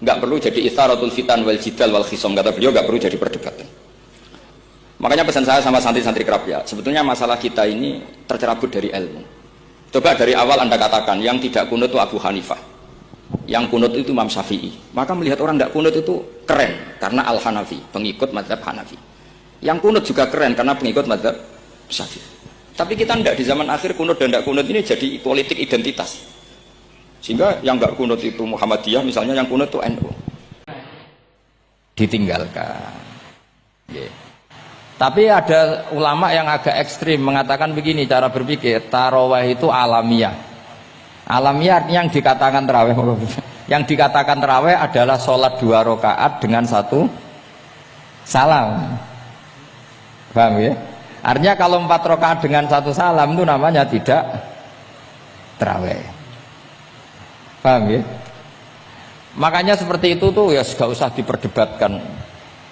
Nggak perlu jadi itsaratul fitan wal jidal wal khisam. Kata beliau nggak perlu jadi perdebatan. Makanya pesan saya sama santri-santri kerap ya, sebetulnya masalah kita ini tercerabut dari ilmu. Coba dari awal Anda katakan yang tidak kunut itu Abu Hanifah, yang kunut itu Imam Syafi'i. Maka melihat orang tidak kunut itu keren karena Al-Hanafi, pengikut mazhab Hanafi. Yang kunut juga keren karena pengikut mazhab Syafi'i. Tapi kita tidak, di zaman akhir kunut dan tidak kunut ini jadi politik identitas. Sehingga yang nggak kunut itu Muhammadiyah misalnya, yang kunut itu NU. Ditinggalkan. Yeah. Tapi ada ulama yang agak ekstrim mengatakan begini cara berpikir, tarawih itu alamiah. Alamiah artinya yang dikatakan tarawih. Yang dikatakan tarawih adalah sholat 2 rakaat dengan 1 salam. Paham ya? Artinya kalau 4 rakaat dengan 1 salam itu namanya tidak tarawih. Paham ya? Makanya seperti itu tuh ya gak usah diperdebatkan.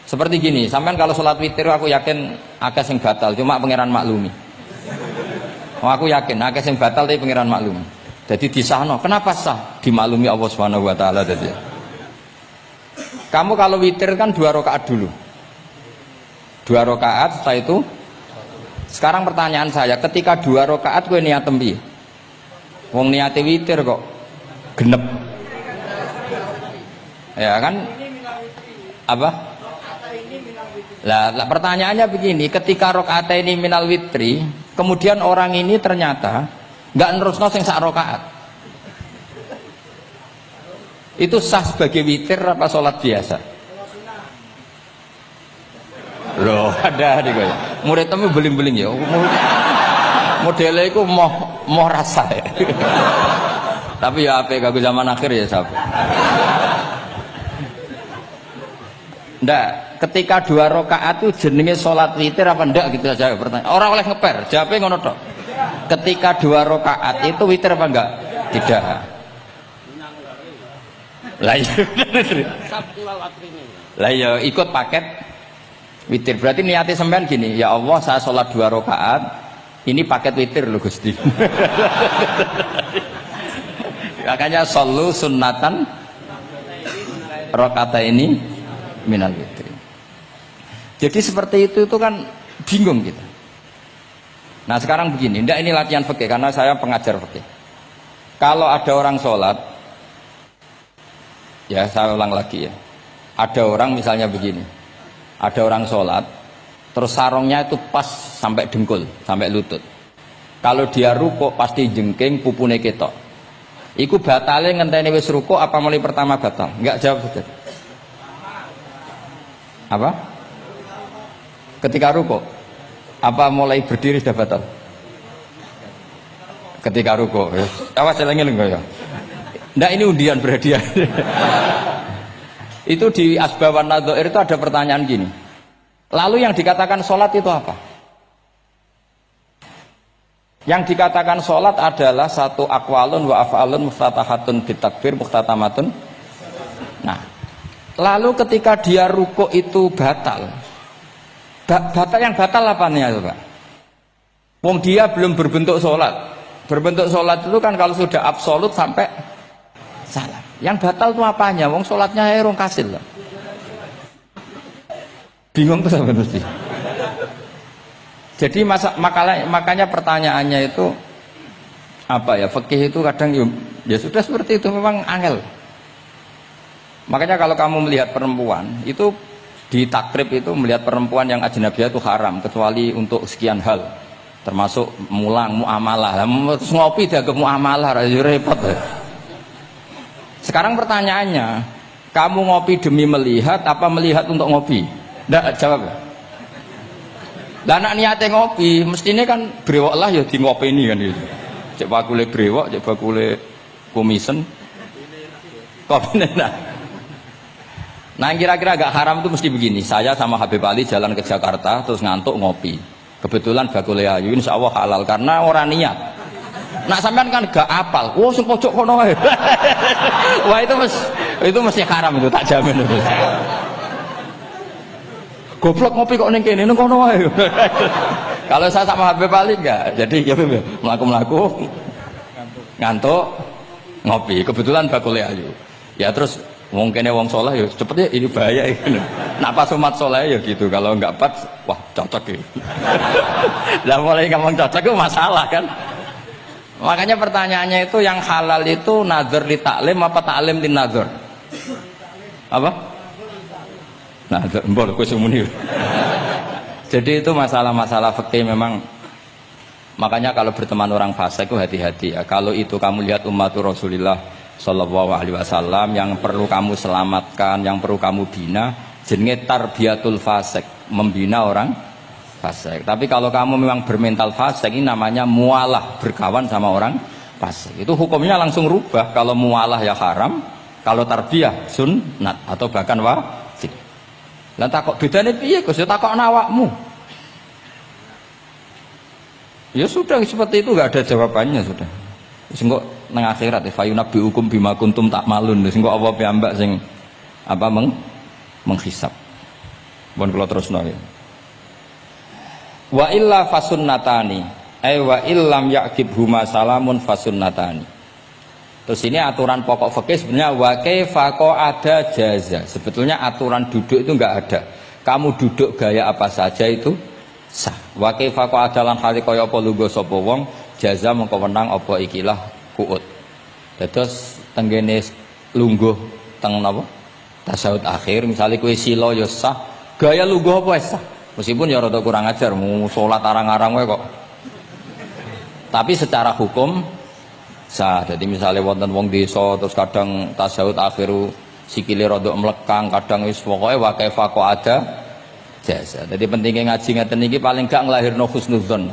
Seperti gini, sampean kalau sholat witir aku yakin agak sing batal, cuma pangeran maklumi. Aku yakin akeh sing batal tapi pangeran maklum. Jadi disahno. Kenapa sah? Dimaklumi Allah Subhanahu wa taala tadi. Kamu kalau witir kan 2 rakaat dulu. 2 rakaat setelah itu. Sekarang pertanyaan saya, ketika 2 rakaat kowe niat piye? Wong niate witir kok genep. Ya kan? Apa? Lah pertanyaannya begini, ketika rakaat ini minal witri, kemudian orang ini ternyata nggak nerusno sing sak rakaat. Itu sah sebagai witir apa sholat biasa? Loh, ada nih kaya. Murid temu beling-beling ya. Modelnya itu mau rasa ya. Tapi ya apa kagak zaman akhir ya sahabat. Ndak, ketika 2 rakaat itu jenenge sholat witir apa ndak gitu aja pertanyaan. Orang oleh ngeper, jawabnya ngono tok. Ketika 2 rakaat itu witir apa enggak? Tidak. Lah ya ikut paket witir. Berarti niatnya sampean gini, ya Allah saya sholat 2 rakaat, ini paket witir loh Gusti. Makanya shollu sunnatan rakaat ini minal witri. Jadi seperti itu kan bingung kita. Nah sekarang begini, ndak ini latihan fikih karena saya pengajar fikih. Kalau ada orang sholat, ya saya ulang lagi ya. Ada orang misalnya begini, ada orang sholat, terus sarungnya itu pas sampai dengkul, sampai lutut. Kalau dia rukuk pasti jengking pupune ketok. Iku batale ngenteni wis rukuk apa mulai pertama batal? Enggak, jawab saja. Apa? Ketika rukuk apa mulai berdiri sudah batal? Ketika rukuk ya. Awas eling-eling ya. Ndak ini undian berhadiah. Itu di Asbawan Nadhair itu ada pertanyaan gini. Lalu yang dikatakan sholat itu apa? Yang dikatakan sholat adalah satu akwalun wa af'alun muftatahatun bitakbir muftatamatun. Nah, lalu ketika dia rukuk itu batal. Batal yang batal apanya itu Pak? Wong dia belum berbentuk sholat. Berbentuk sholat itu kan kalau sudah absolut sampai salam. Yang batal itu apanya? Wong sholatnya erong kasil lah. Bingung tuh sampai mesti. Jadi makanya pertanyaannya itu apa ya? Fikih itu kadang ya sudah seperti itu memang angel. Makanya kalau kamu melihat perempuan itu di takrib itu melihat perempuan yang ajnabiyah itu haram kecuali untuk sekian hal, termasuk mulang muamalah. Terus ngopi dia ke muamalah repot. Sekarang pertanyaannya, kamu ngopi demi melihat apa melihat untuk ngopi? Nggak jawab. Dan anak niatnya ngopi, mestinya kan brewok lah ya di ngopi ini kan gitu. Cek bakule brewok, cek bakule komisen, kopi nah. Nah kira-kira agak haram itu mesti begini. Saya sama Habib Ali jalan ke Jakarta terus ngantuk ngopi. Kebetulan bakule ayu, insya Allah halal karena orang niat. Nak sampean kan gak apal. Wah, sing pojok kono wae. Wah, itu mesti haram itu, tak jamin itu. Goblok ngopi kok ning kene, ning kono wae. Kalau saya sama Habib Ali enggak. Jadi ya mlaku-mlaku ngantuk ngopi. Kebetulan bakule ayu. Ya terus wong kene wong saleh ya cepet ya ini bahaya iki. Nak pas umat saleh ya gitu. Kalau enggak pas wah cocok iki. Lah mulai ngomong cocok itu masalah kan. Makanya pertanyaannya itu yang halal itu nazar li taklim apa taklim li nazar? Apa? Nazar, mbok kowe semuni. Jadi itu masalah-masalah fikih memang. Makanya kalau berteman orang fasik itu hati-hati ya. Kalau itu kamu lihat umatur Rasulullah sallallahu alaihi wasallam yang perlu kamu selamatkan, yang perlu kamu bina, jenenge tarbiyatul fasik, membina orang fasik. Tapi kalau kamu memang bermental fasik, ini namanya mualah, berkawan sama orang fasik. Itu hukumnya langsung rubah. Kalau mualah ya haram, kalau tarbiyah sunnat atau bahkan wajib. Lah takok bedane piye Gus? Ya takok awakmu. Ya sudah seperti itu, enggak ada jawabannya sudah. Wis engko nang akhirat ya fayunabbi hukum bima kuntum tak malun. Wis engko apa piyambak sing apa menghisab. Mun kula terusno ya. Wa illa fasunnatani. wa illam yaqib huma salamun fasunnatani. Terus ini aturan pokok fikih sebenarnya wa kaifa ada jaza. Sebetulnya aturan duduk itu enggak ada. Kamu duduk gaya apa saja itu sah. Wa kaifa ada lan hale kaya apa lungguh sapa wong jaza mengko menang apa ikilah kuut. Terus tenggene lungguh teng napa? Tasawuf akhir misalnya kowe sila ya sah. Gaya lungguh apa sah? Meskipun ya rada kurang ajar mau salat arang-arang wae kok. Tapi secara hukum sah. Jadi misalnya wonten wong desa terus kadang tasawuf akhiru sikile rada mlekang, kadang wis pokoke wa kaifa ada jasa. Jadi pentingnya ngaji ngeten iki paling gak nglahirno husnudzon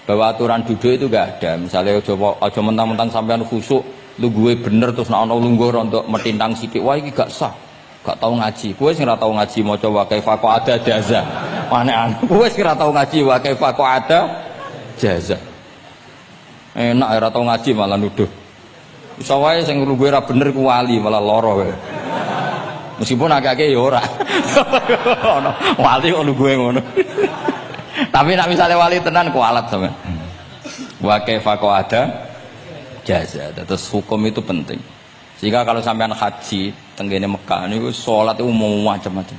bahwa aturan duduk itu gak ada. Misalnya aja mentang-mentang sampean khusuk lungguhe bener terus nek ana lungguh rontok metintang sithik wah iki gak sah. Gak tau ngaji. Kowe sing ora tau ngaji maca wa kaifa ada jasa. Aneh-aneh. Kowe sing ora tau ngaji wa kaifa ada jasa. Enak ora tau ngaji malah nuduh. Iso wae sing lungguhe ora bener ku wali malah lara wae. Meskipun agak-agak ya ora. Wali kok lungguhe ngono. Tapi nek misale wali tenan kualat sampean. Wa kaifa ada jaza. Terus hukum itu penting. Sehingga kalau sampean haji tenggene Mekah niku salat itu mau macam-macam.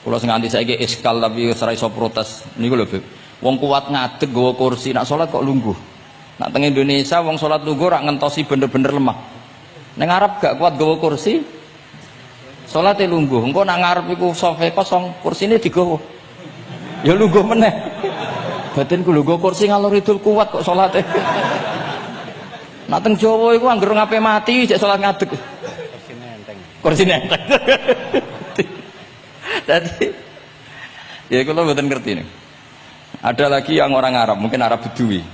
Kula sing nganti saiki iskal tapi ora iso protes niku lho, Beb. Wong kuat ngadeg nggawa kursi, nak salat kok lungguh. Nak teng Indonesia wong salat lungguh rak ngentosi bener-bener lemah. Ning Arab gak kuat nggawa kursi, salate lungguh. Engko nak ngarep iku sofa kosong, kursine digawa. Ya lungguh meneh. Batinku lho nggawa kursi ngalor idul kuat kok salate. Nak teng Jawa iku anggere ngape mati cek salat ngadeg. Kursine enteng. Kursine enteng. Jadi ya kula mboten ngerti nih. Ada lagi yang orang Arab, mungkin Arab Bedui.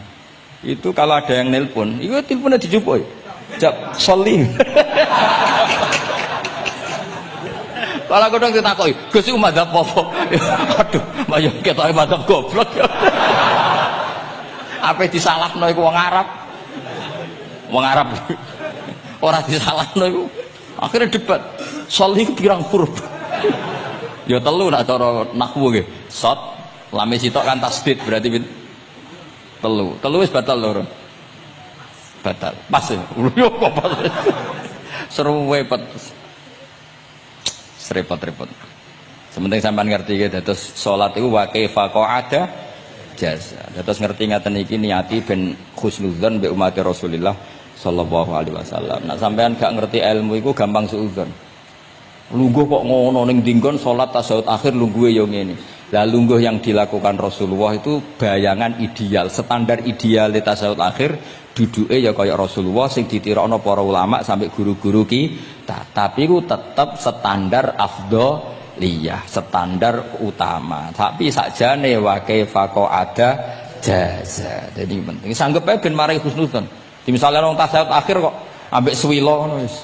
Itu kalau ada yang nelpon, itu teleponnya dijupuk. Jap soli. Kalau aku dong ditakoi, Gus iku madzhab apa? Aduh, mbaya ketoke madzhab goblok. Apa disalahno iku wong Arab? Wong Arab. Ora disalahno iku. Akhirnya debat. Soli iku pirang huruf? Ya telu nak cara nahwu nggih. Shot lame sitok kan tasdid berarti telu. Telu wis batal loro. Batal. Pas. Yo kok pas. Seru repot. Repot-repot. Sementing sampean ngerti gitu. Terus salat iku wa kaifa ada jasa. Terus ngerti ngaten iki niati ben husnudzon mbek umat Rasulullah sallallahu alaihi wasallam. Nah sampean gak ngerti ilmu iku gampang suudzon. Lungguh kok ngono ning dinggon salat tasawuf akhir lungguhe yo ngene. Lah lungguh yang dilakukan Rasulullah itu bayangan ideal, standar ideal tasawuf akhir duduke ya kaya Rasulullah sing ditirakno para ulama sampai guru-guru kita. Tapi ku tetep standar afdholiyah, standar utama. Tapi sakjane wa kaifa ada jaza. Jadi penting sanggep ae ben maring husnudzon. Di misalnya orang tasawuf akhir kok ambek swilo ngono wis.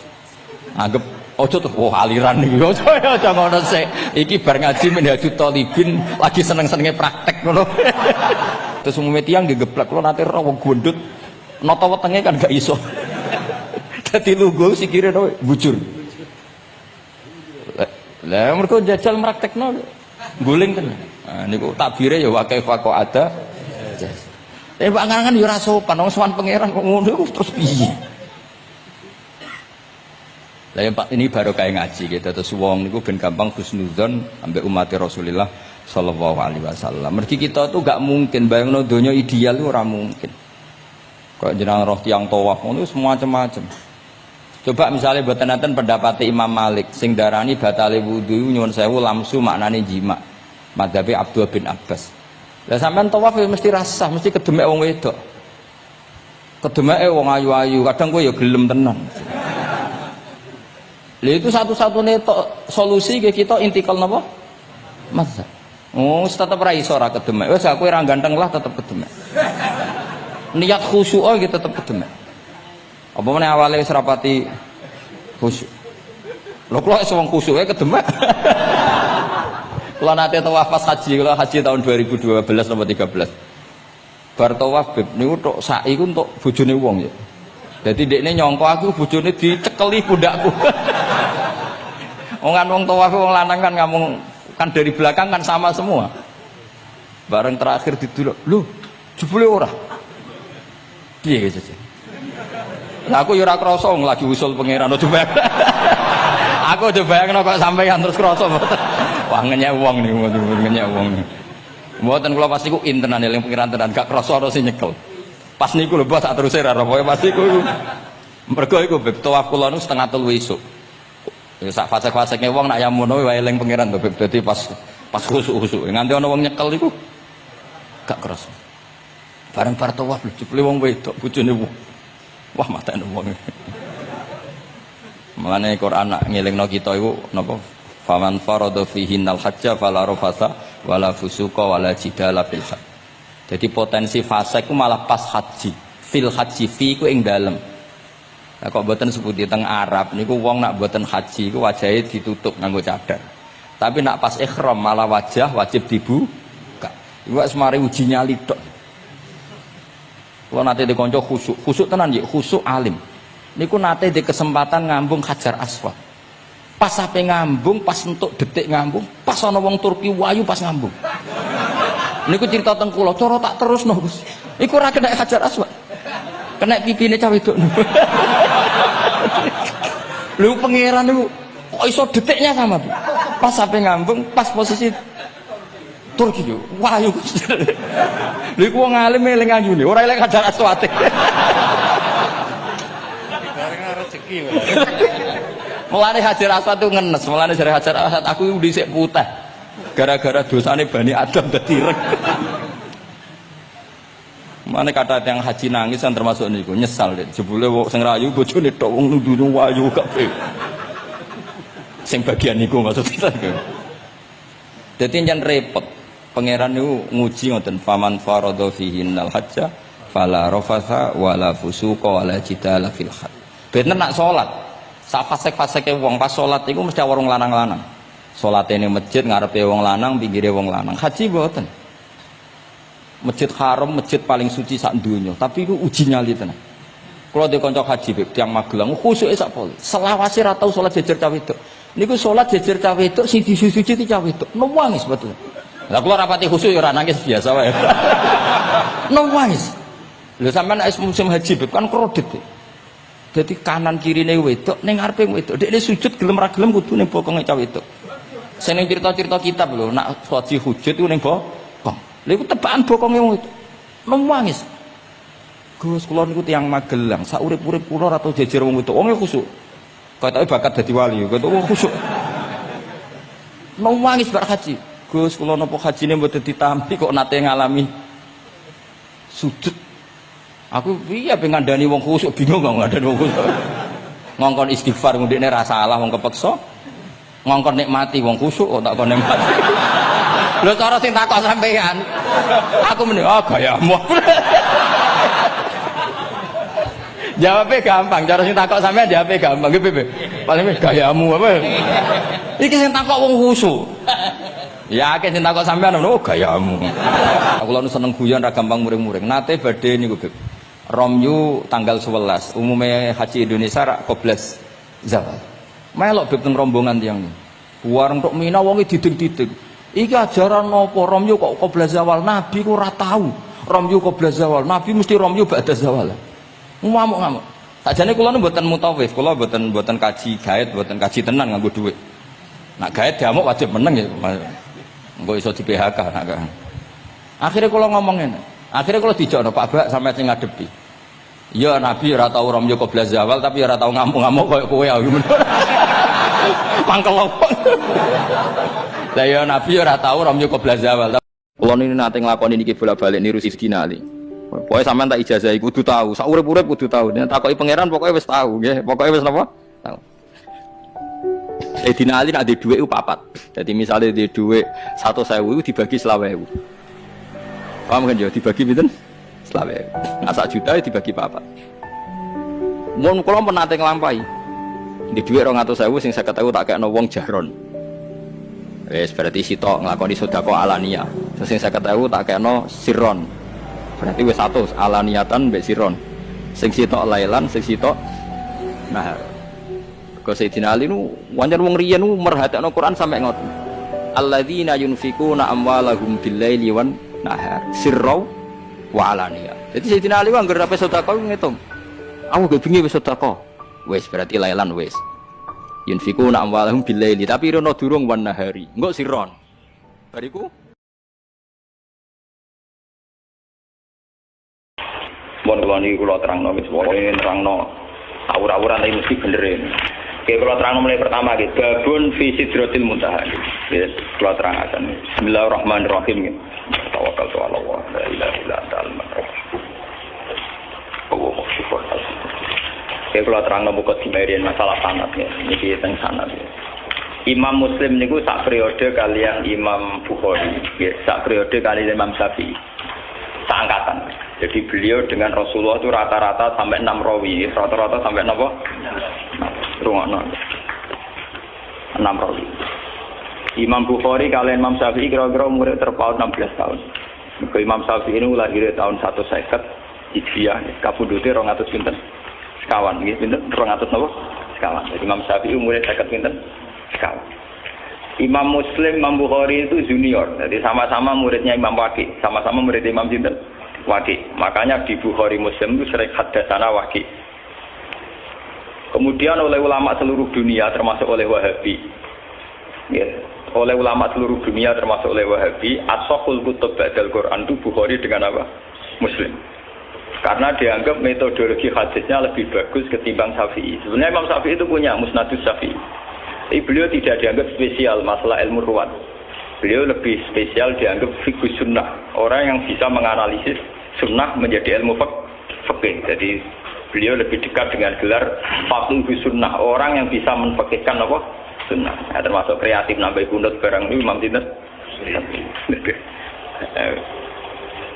Anggap ojo tuh, aliran nih, ojo ngono sih. Iki bar ngaji Minhajut Thalibin lagi seneng-senenge praktek ngono. Terus umumnya tiang digeblak, lo nanti wong gondut, noto wetenge kan gak iso. Jadi lungguh sikire no bujur. Lah mergo jajal praktekno guling kan. Nah niku takbire ya wa kaifa ada. Pak ngangan ya ora sopan, wong sowan pangeran kok ngono iku terus piye? Lah ya Pak ini baru kayak ngaji gitu terus wong niku ben gampang husnudzon ambek umat Rasulullah sallallahu alaihi wasallam. Mergi kita tuh gak mungkin bayangno donya ideal ora mungkin. Kok jenengan roh tiyang tawaf ngono semua macam-macam. Coba misalnya mboten enten pendapat Imam Malik sing darani batale wudu nyuwun sewu lamsu maknane jima. Madzhabe Abdullah bin Abbas. Lah sampean tawaf ya mesti rasah, mesti kedemek wong wedok. Kedemeke wong ayu-ayu, kadang kowe ya gelem tenan. Lha itu satu-satunya solusi ke kita intikal napa? Mazhab. Oh, tetep ra iso ora kedemek. Wis aku ora ganteng lah tetep kedemek. Niat khusyuk iki tetep kedemek. Apa meneh awale wis rapati khusyuk. Lho kula wis wong khusyuke kedemek. Kula nate tawaf pas haji, kula haji tahun 2012 nomor 13. Bar tawaf beb niku tok sak iku entuk bojone wong ya. Jadi dekne nyongko aku bojone dicekeli pundakku. Wong tawaf wong lanang kan ngomong kan dari belakang kan sama semua. Bareng terakhir didelok, lho Jebule ora. Piye gitu. Lah aku yo ora krasa lagi usul pangeran coba. Aku coba bayangno kok sampeyan terus krasa mboten. Wah ngenyek wong niku, ngenyek wong niku. Mboten kula pas niku intenan eling pangeran tenan gak krasa ana sing nyekel. Pas niku lho bos sak teruse ra pokoke pas niku. Mergo iku beb tawaf kula niku setengah 3 esuk. Ya sak fasek-faseke wong nak yamono wae eling pangeran to beb dadi pas khusuk-khusuk. Nganti ana wong nyekel iku gak krasa. Bareng bar tawaf lho jebule wong wedok bojone wong. Wah matane wong. Mulane Quran nak ngelingno kita iku napa? Faman farada fihinnal hajja fala rafasa wala fusuqa wala jidala fil hajj. Jadi potensi fase ku malah pas haji. Fil haji fi ku ing dalem. Lah kok mboten sebuti teng Arab niku wong nak mboten haji iku wajahe ditutup nganggo cadar. Tapi nak pas ihram malah wajah wajib dibuka. Iku wis mari uji nyali tok. Kulo nate dikonco khusuk tenan nggih, khusuk alim. Niku nate di kesempatan ngambung Hajar Aswad. Pas sampe ngambung, pas entuk detik ngambung, pas ana wong Turki wayu pas ngambung. Niku cerita teng kula, cara tak terusno Gus. Iku ora kena Hajar Aswad. Kena pipine cah wedok. Lho pangeran niku kok iso detiknya sama, Bu. Pas sampe ngambung, pas posisi Turki yo, wayu Gus. Lha iku wong alim eling ayune, ora eling Hajar Aswad. Mulane Hajar Aswad itu ngenes, mulane dari Hajar Aswad aku dhisik putih. Gara-gara dosane Bani Adam dadi ireng. Mulane kata yang haji nangis kan termasuk niku, nyesal deh. Jebule wong sing rayu bojone tok wong nundune wayu kabeh. Sing bagian niku maksudnya. Dadi njen repot. Pangeran niku nguji ngoten, faman farada fihinnal hajja fala rafatha wala fusuqa wala jidala fil hajj. Bener nak salat. Sak fasek-faseke wong pas salat iku mesti warung lanang-lanang. Salate ning masjid ngarepe wong lanang, pinggire wong lanang. Haji mboten. Masjid Haram, masjid paling suci sak donya, tapi iku uji nyali tenan. Kula de kanca haji Beb, tiyang Magelang khusuke sak pol. Selawase ra tau salat jejer cah wedok. Niku salat jejer cah wedok sing disuci cah wedok. Nangis betul. Lah kula rapati khusyuk ya ora nangis biasa wae. Nangis. Lho sampean nek musim haji Beb kan kredit. Dadi kanan kirine wedok ning ngarepe wedok. Dekne sujud gelem ra gelem kudu ning bokonge cah wedok. Sing ning cerita-cerita kitab lho, nak haji hujud iku ning bokong. Lha iku tebakan bokonge wong wedok. Nangis. Gus kula niku tiyang Magelang, sak urip-urip kula ora tau jejer wong wedok. Wong khusyuk. Katoke bakat dadi wali, katoke wong khusyuk. Nangis bar haji. Gus kula napa hajine mboten ditampi kok nate ngalami sujud. Aku piye ben ngandani wong khusyuk bingung kok ngandani wong khusyuk. Ngongkon istighfar ndekne ra salah wong kepeksa. Ngongkon nikmati wong khusyuk kok tak kon nikmati. Lho cara sing takok sampean. Aku meni gayamu. Jawabnya gampang, cara sing takok sampean jawabnya gampang. Nggih piye? Paling gayamu apa? Iki sing takok wong khusyuk. Ya akeh sing takok sampean gayamu. Aku lho seneng guyon ra gampang muring-muring. Nate badhe niku Beb. Romyu tanggal 11. Umume haji Indonesia rak koblas zawal. Melok Beb teng rombongan tiyang. Buareng tok Mina wonge diding-diding. Iki ajaran napa Romyu kok koblas zawal? Nabi ku ora tau. Romyu koblas zawal. Nabi mesti Romyu ba'da zawal. Ngamuk-ngamuk. Sakjane kula nu mboten mutawif, kula mboten kaji gaet, mboten kaji tenan nganggo dhuwit. Nak gaet diamuk wajib meneng ya. Engko iso di PHK nak kan. Akhire kula ngomong ngene. Akhire kula dijokno Pak Bak sampe sing ngadepi. Ya Nabi ora tau Romyo qobla zawal tapi ora tau ngamuk-ngamuk koyo kowe aku. Mangkel opo. Lah ya Nabi ora tau Romyo qobla zawal. Kula niki nate nglakoni niki bolak-balik niru Sidina Ali. Pokoke sampean tak ijazahi kudu tahu, sak urip-urip kudu tahu. Nek takoki pangeran pokoke wis tahu nggih. Pokoke wis napa? Tahu. Sayyidina Ali nak di dhuwit ku 4. Dadi misale di dhuwit 100.000 iku dibagi 20.000. Paham kan ya dibagi pinten? 20.000. Nah 1 juta dibagi 4. Mun kula pun nate nglampahi. Di dhuwit 200.000 sing 50.000 tak kekno wong jaron. Wis berarti sitok nglakoni sedekah alania. Sing 50.000 tak kekno sirron. Berarti wis 100 alaniatan mbek sirron. Sing sitok lailan, sing sitok nahar. Kau Sayyidina Ali nu wajar wong riyen nu merhatekno Quran sampai ngoten. Alladzina yunfikuna amwalahum bil-laili wan nahar sirra wa alaniyah. Jadi Sayyidina Ali anggere ape sedekah ngitung. Aku gak bingi wis sedekah. Wis berarti lailan wis. Yunfikuna amwalahum billaili tapi rono durung wan nahari. Engko siron. Bariku Mohon kula niki kula terangno wis pokoke nerangno awur-awuran tapi mesti bener ini. Oke, kula terangno mulai pertama nggih, babun fi sidratil muntaha. Yes, kula terangaken. Bismillahirrahmanirrahim. Tawakkaltu 'ala Allah, la ilaha illa anta Oke, kula terangno buku dimarian masalah sanad ya. Niki teng sanad ya. Imam Muslim niku sak periode kalian Imam Bukhari, ya, sak periode kalian Imam Syafi'i. Seangkatan. Jadi beliau dengan Rasulullah itu rata-rata sampai 6 rawi, rata-rata sampai napa? Rungokno. 6 rawi. Imam Bukhari kalian Imam Syafi'i kira-kira umurnya terpaut 16 tahun. Maka Imam Syafi'i ini lahir tahun 150 Hijriah, kapundhute 200 pinten? Sekawan, nggih pinten? 200 napa? Sekawan. Jadi Imam Syafi'i umurnya 50 pinten? Sekawan. Imam Muslim, Imam Bukhari itu junior. Jadi sama-sama muridnya Imam Waqi, sama-sama murid Imam sinten? Waqi. Makanya di Bukhari Muslim itu sering hadatsana Waqi. Kemudian oleh ulama seluruh dunia termasuk oleh Wahabi. Ya, oleh ulama seluruh dunia termasuk oleh Wahabi, as-sahhul kutub ba'dal Quran itu Bukhari dengan apa? Muslim. Karena dianggap metodologi hadisnya lebih bagus ketimbang Syafi'i. Sebenarnya Imam Syafi'i itu punya Musnadus Syafi'i. Tapi beliau tidak dianggap spesial masalah ilmu ruwat. Beliau lebih spesial dianggap fiqh sunnah. Orang yang bisa menganalisis sunnah menjadi ilmu fikih. Jadi beliau lebih dekat dengan gelar faqih sunnah. Orang yang bisa menfakihkan apa? Sunnah. Nah, termasuk kreatif nambah kunut barang itu Imam Sinten.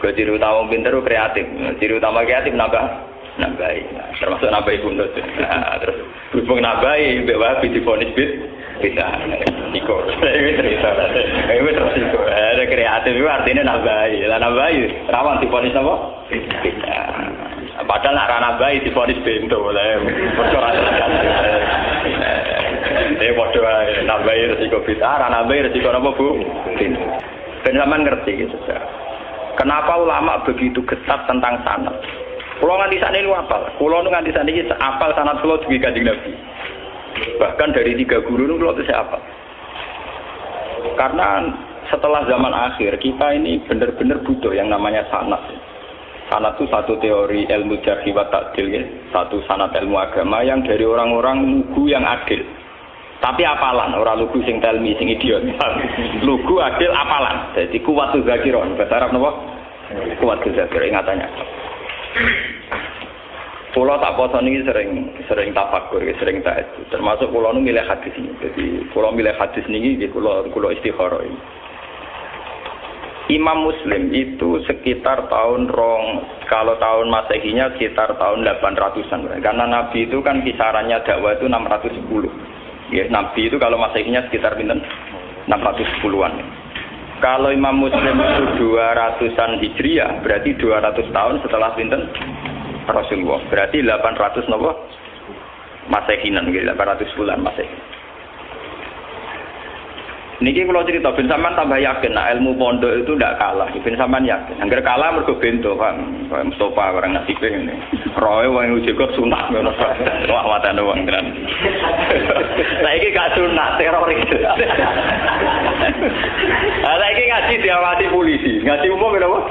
Ciri utama pinter itu kreatif. Ciri utama kreatif nambahi. Termasuk nambah kunut. Nah, terus berhubung nambahi bahwa divonis bisa. Iko. Ini cerita. Ini terus iko. Ada kreatif itu artinya nambahi. Lah nambahi rawan divonis apa? Bisa. Padahal nak rana bayi divonis bento lah. Perkara bodoh nambahi resiko bisa, nambahi resiko apa Bu? Ben sampean ngerti gitu. Kenapa ulama begitu ketat tentang sanad? Kulo nganti sakniki niku apal. Kulo nganti sakniki apal sanad kulo duwe Kanjeng Nabi. Bahkan dari 3 guru niku kulo bisa apal. Karena setelah zaman akhir kita ini benar-benar butuh yang namanya sanad. Sanad itu satu teori ilmu jarh wa ta'dil ya, satu sanad ilmu agama yang dari orang-orang lugu yang adil. Tapi apalan, orang lugu sing telmi, sing idiot. Lugu adil apalan. Jadi kuwatul zakiron. Bahasa Arab napa? Kuwatul zakir ingatannya. Pulau tak poso niki sering tafakur, sering tahajud. Termasuk pulau nu milih hadis ini. Jadi pulau milih hadis niki pulau istikharah ini. Imam Muslim itu sekitar tahun kalau tahun Masehinya sekitar tahun 800-an. Karena Nabi itu kan kisarannya dakwah itu 610. Ya, Nabi itu kalau Masehinya sekitar 610-an. Kalau Imam Muslim itu 200-an Hijriah, berarti 200 tahun setelah pinten Rasulullah. Berarti 800 napa? Masehinan, 800 bulan Masehi. Niki kalau cerita ben sampean tambah yakin nah ilmu pondok itu ndak kalah. Ben sampean yakin. Angger kalah mergo bento, Pak. Mustofa barang nasibe ngene. Roe wong uji kok sunat ngono. Wah watane wong tenan. Saiki gak sunat teroris. Saiki ngaji diawasi polisi. Ngaji umum lho,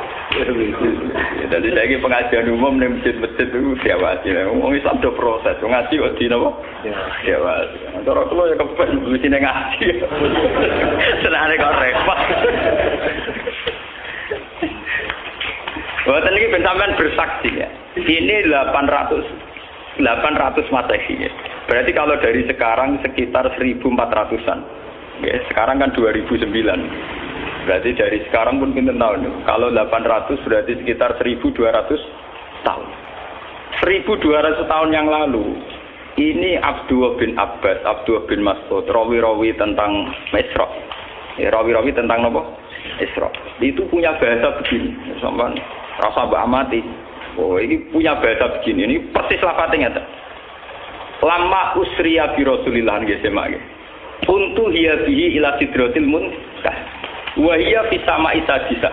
jadi saiki pengajian umum ning masjid-masjid itu diawasi. Wong Islam do proses. Ngaji kok di napa? Diawasi. Antara kula ya kepen mesti ngaji. Senane kok repot. Boten iki ben sampean bersaksi ya. Ini 800 Masehi ya. Berarti kalau dari sekarang sekitar 1400-an. Ya, sekarang kan 2009. Berarti dari sekarang pun pinten tahun. Kalau 800 berarti sekitar 1200 tahun. 1200 tahun yang lalu ini Abdullah bin Abbas, Abdullah bin Mas'ud, rawi-rawi tentang Isra. Ya, rawi-rawi tentang apa? Isra. Itu punya bahasa begini. Sampeyan rasa mbak amati. Oh, ini punya bahasa begini. Ini persis lafadznya ngeten. Lama usriya bi Rasulillah nggih semak nggih. Untu hiya bihi ila sidratil muntaha. Wa hiya fi sama'i sadisa.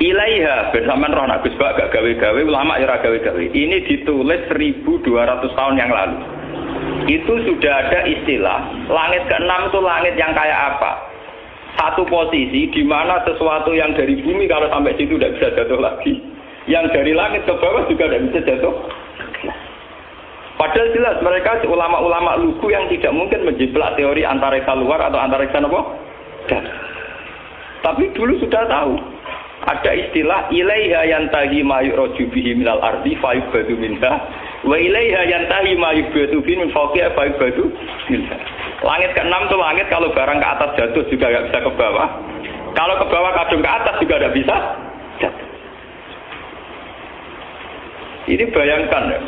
Ilaiha bersamaan roh Gus Bak gak gawe-gawe, ulama ya ora gawe-gawe. Ini ditulis 1200 tahun yang lalu. Itu sudah ada istilah langit keenam itu langit yang kayak apa? Satu posisi di mana sesuatu yang dari bumi kalau sampai situ tidak bisa jatuh lagi. Yang dari langit ke bawah juga tidak bisa jatuh. Padahal jelas mereka ulama-ulama lugu yang tidak mungkin menjiplak teori antariksa luar atau antariksa apa? Tapi dulu sudah tahu. Ada istilah ilaiha yantahi ma yu'raju bihi minal ardi fa yubadu minha wa ilaiha yantahi ma yubadu bihi min fawqiha fa yubadu minha. Langit keenam itu langit kalau barang ke atas jatuh juga enggak bisa ke bawah. Kalau ke bawah kadung ke atas juga enggak bisa jatuh. Ini bayangkan ya.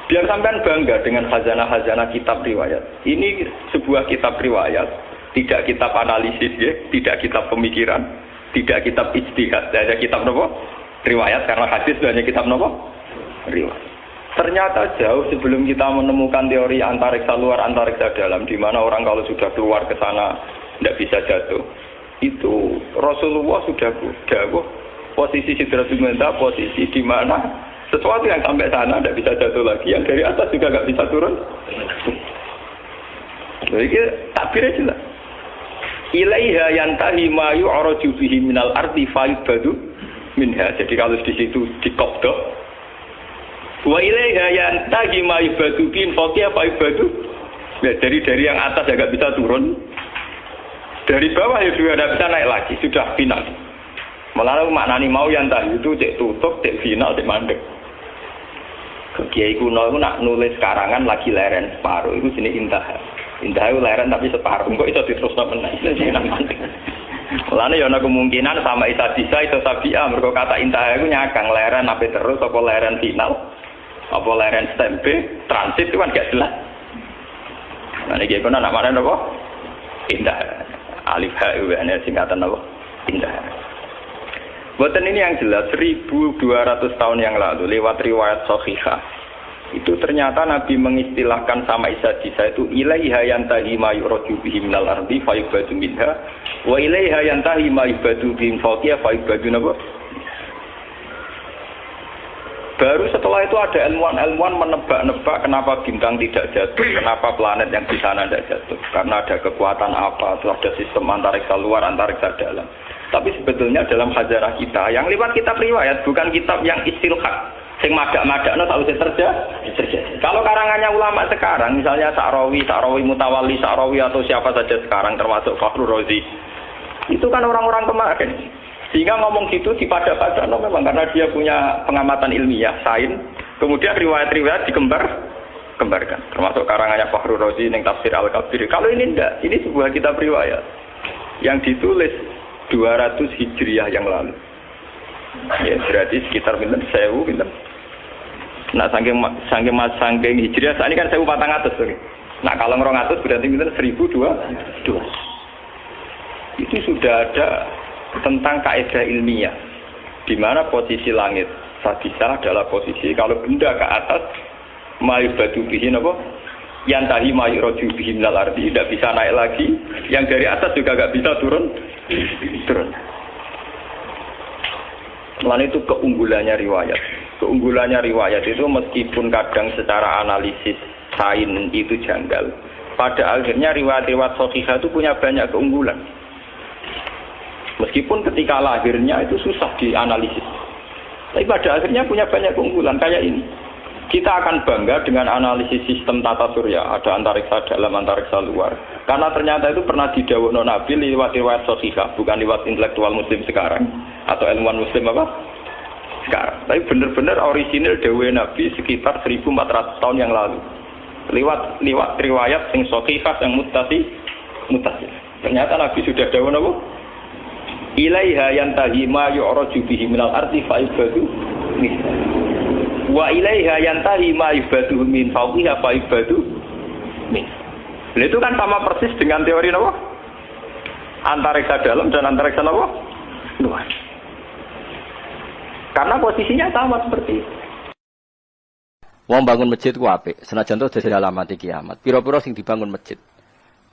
Biar sampean bangga dengan khazanah-khazanah kitab riwayat. Ini sebuah kitab riwayat, tidak kitab analisis ya, tidak kitab pemikiran. Tidak kitab ijtihad, hanya kitab nopo riwayat karena hadis hanya kitab nopo riwayat. Ternyata jauh sebelum kita menemukan teori antariksa luar antariksa dalam, di mana orang kalau sudah keluar ke sana tidak bisa jatuh. Itu Rasulullah sudah dawuh posisi Sidratul Muntaha, posisi di mana sesuatu yang sampai sana tidak bisa jatuh lagi, yang dari atas juga nggak bisa turun. Jadi takbirnya jelas. Ilaiha yantahi ma yu'raju bihi minal ardi fayubadu minha. Jadi kalau di situ dikobdok wa ilaiha yantahi ma yubadu bihi fawqiha fayubadu. Ya, dari yang atas ya nggak bisa turun, dari bawah ya juga nggak bisa naik lagi, sudah final. Malah maknani mau yantahi itu cek tutup, cek final, cek mandek. Kiai kuno itu nak nulis karangan lagi leren separuh itu jenis intaha. Indah itu leren tapi separuh, kok itu diterusno meneh. Mulane ya ana kemungkinan sama Isa itu Sabia, mergo kata indah itu nyakang leren ape terus apa leren final, apa leren stempe, transit itu kan gak jelas. Nah iki kono nak maren apa? Indah. Alif ha itu ana singkatan apa? Indah. Boten ini yang jelas 1200 tahun yang lalu lewat riwayat sahihah. Itu ternyata Nabi mengistilahkan sama Isa itu ilaiha yantahi ma yu'raju bihi minal ardi fa yubadu minha wa ilaiha yantahi ma yubadu bihi fawqiha fa yubadu napa. Baru setelah itu ada ilmuwan-ilmuwan menebak-nebak kenapa bintang tidak jatuh, kenapa planet yang di sana tidak jatuh. Karena ada kekuatan apa, atau ada sistem antariksa luar, antariksa dalam. Tapi sebetulnya dalam khazanah kita yang lewat kitab riwayat, bukan kitab yang istilhaq. Sing madak-madakno tak usah terjadi. Kalau karangannya ulama sekarang, misalnya Sa'rawi Mutawalli, Sa'rawi atau siapa saja sekarang termasuk Fakhrul Razi, itu kan orang-orang kemarin. Sehingga ngomong gitu dipada-pada memang karena dia punya pengamatan ilmiah, sains. Kemudian riwayat-riwayat dikembarkan. Termasuk karangannya Fakhrul Razi ning Tafsir Al-Kabir. Kalau ini enggak, ini sebuah kitab riwayat yang ditulis 200 Hijriah yang lalu. Ya, berarti sekitar pinten 1000 pinten. Nah, saking Hijriah saat ini kan 1400. Nah, kalau 200 berarti pinten 1200. Itu sudah ada tentang kaidah ilmiah di mana posisi langit sadisah adalah posisi kalau benda ke atas maibadu bihi napa yantahi mayraju bihi minal ardi tidak bisa naik lagi, yang dari atas juga enggak bisa turun. Selain itu keunggulannya riwayat. Keunggulannya riwayat itu meskipun kadang secara analisis sains itu janggal, pada akhirnya riwayat-riwayat sahihah itu punya banyak keunggulan. Meskipun ketika lahirnya itu susah dianalisis, tapi pada akhirnya punya banyak keunggulan kayak ini. Kita akan bangga dengan analisis sistem tata surya, ada antariksa dalam, antariksa luar. Karena ternyata itu pernah didhawuhno Nabi lewat riwayat sahihah, bukan lewat intelektual muslim sekarang atau ilmuwan muslim apa sekarang. Tapi benar-benar orisinil dawuh Nabi sekitar 1400 tahun yang lalu. Lewat riwayat sing sahihah yang muttasil. Ternyata Nabi sudah dawuh napa? Ilaiha yantahi ma yu'raju bihi minal ardi fa ibadu wa ilaiha yantahi ma yubadu min fawqiha fa yubadu min. Itu kan sama persis dengan teori apa? Antariksa dalam dan antariksa apa? Luar. Karena posisinya sama seperti itu. Wong bangun masjid ku apik, senajan to dadi alamati kiamat. Pira-pira sing dibangun masjid.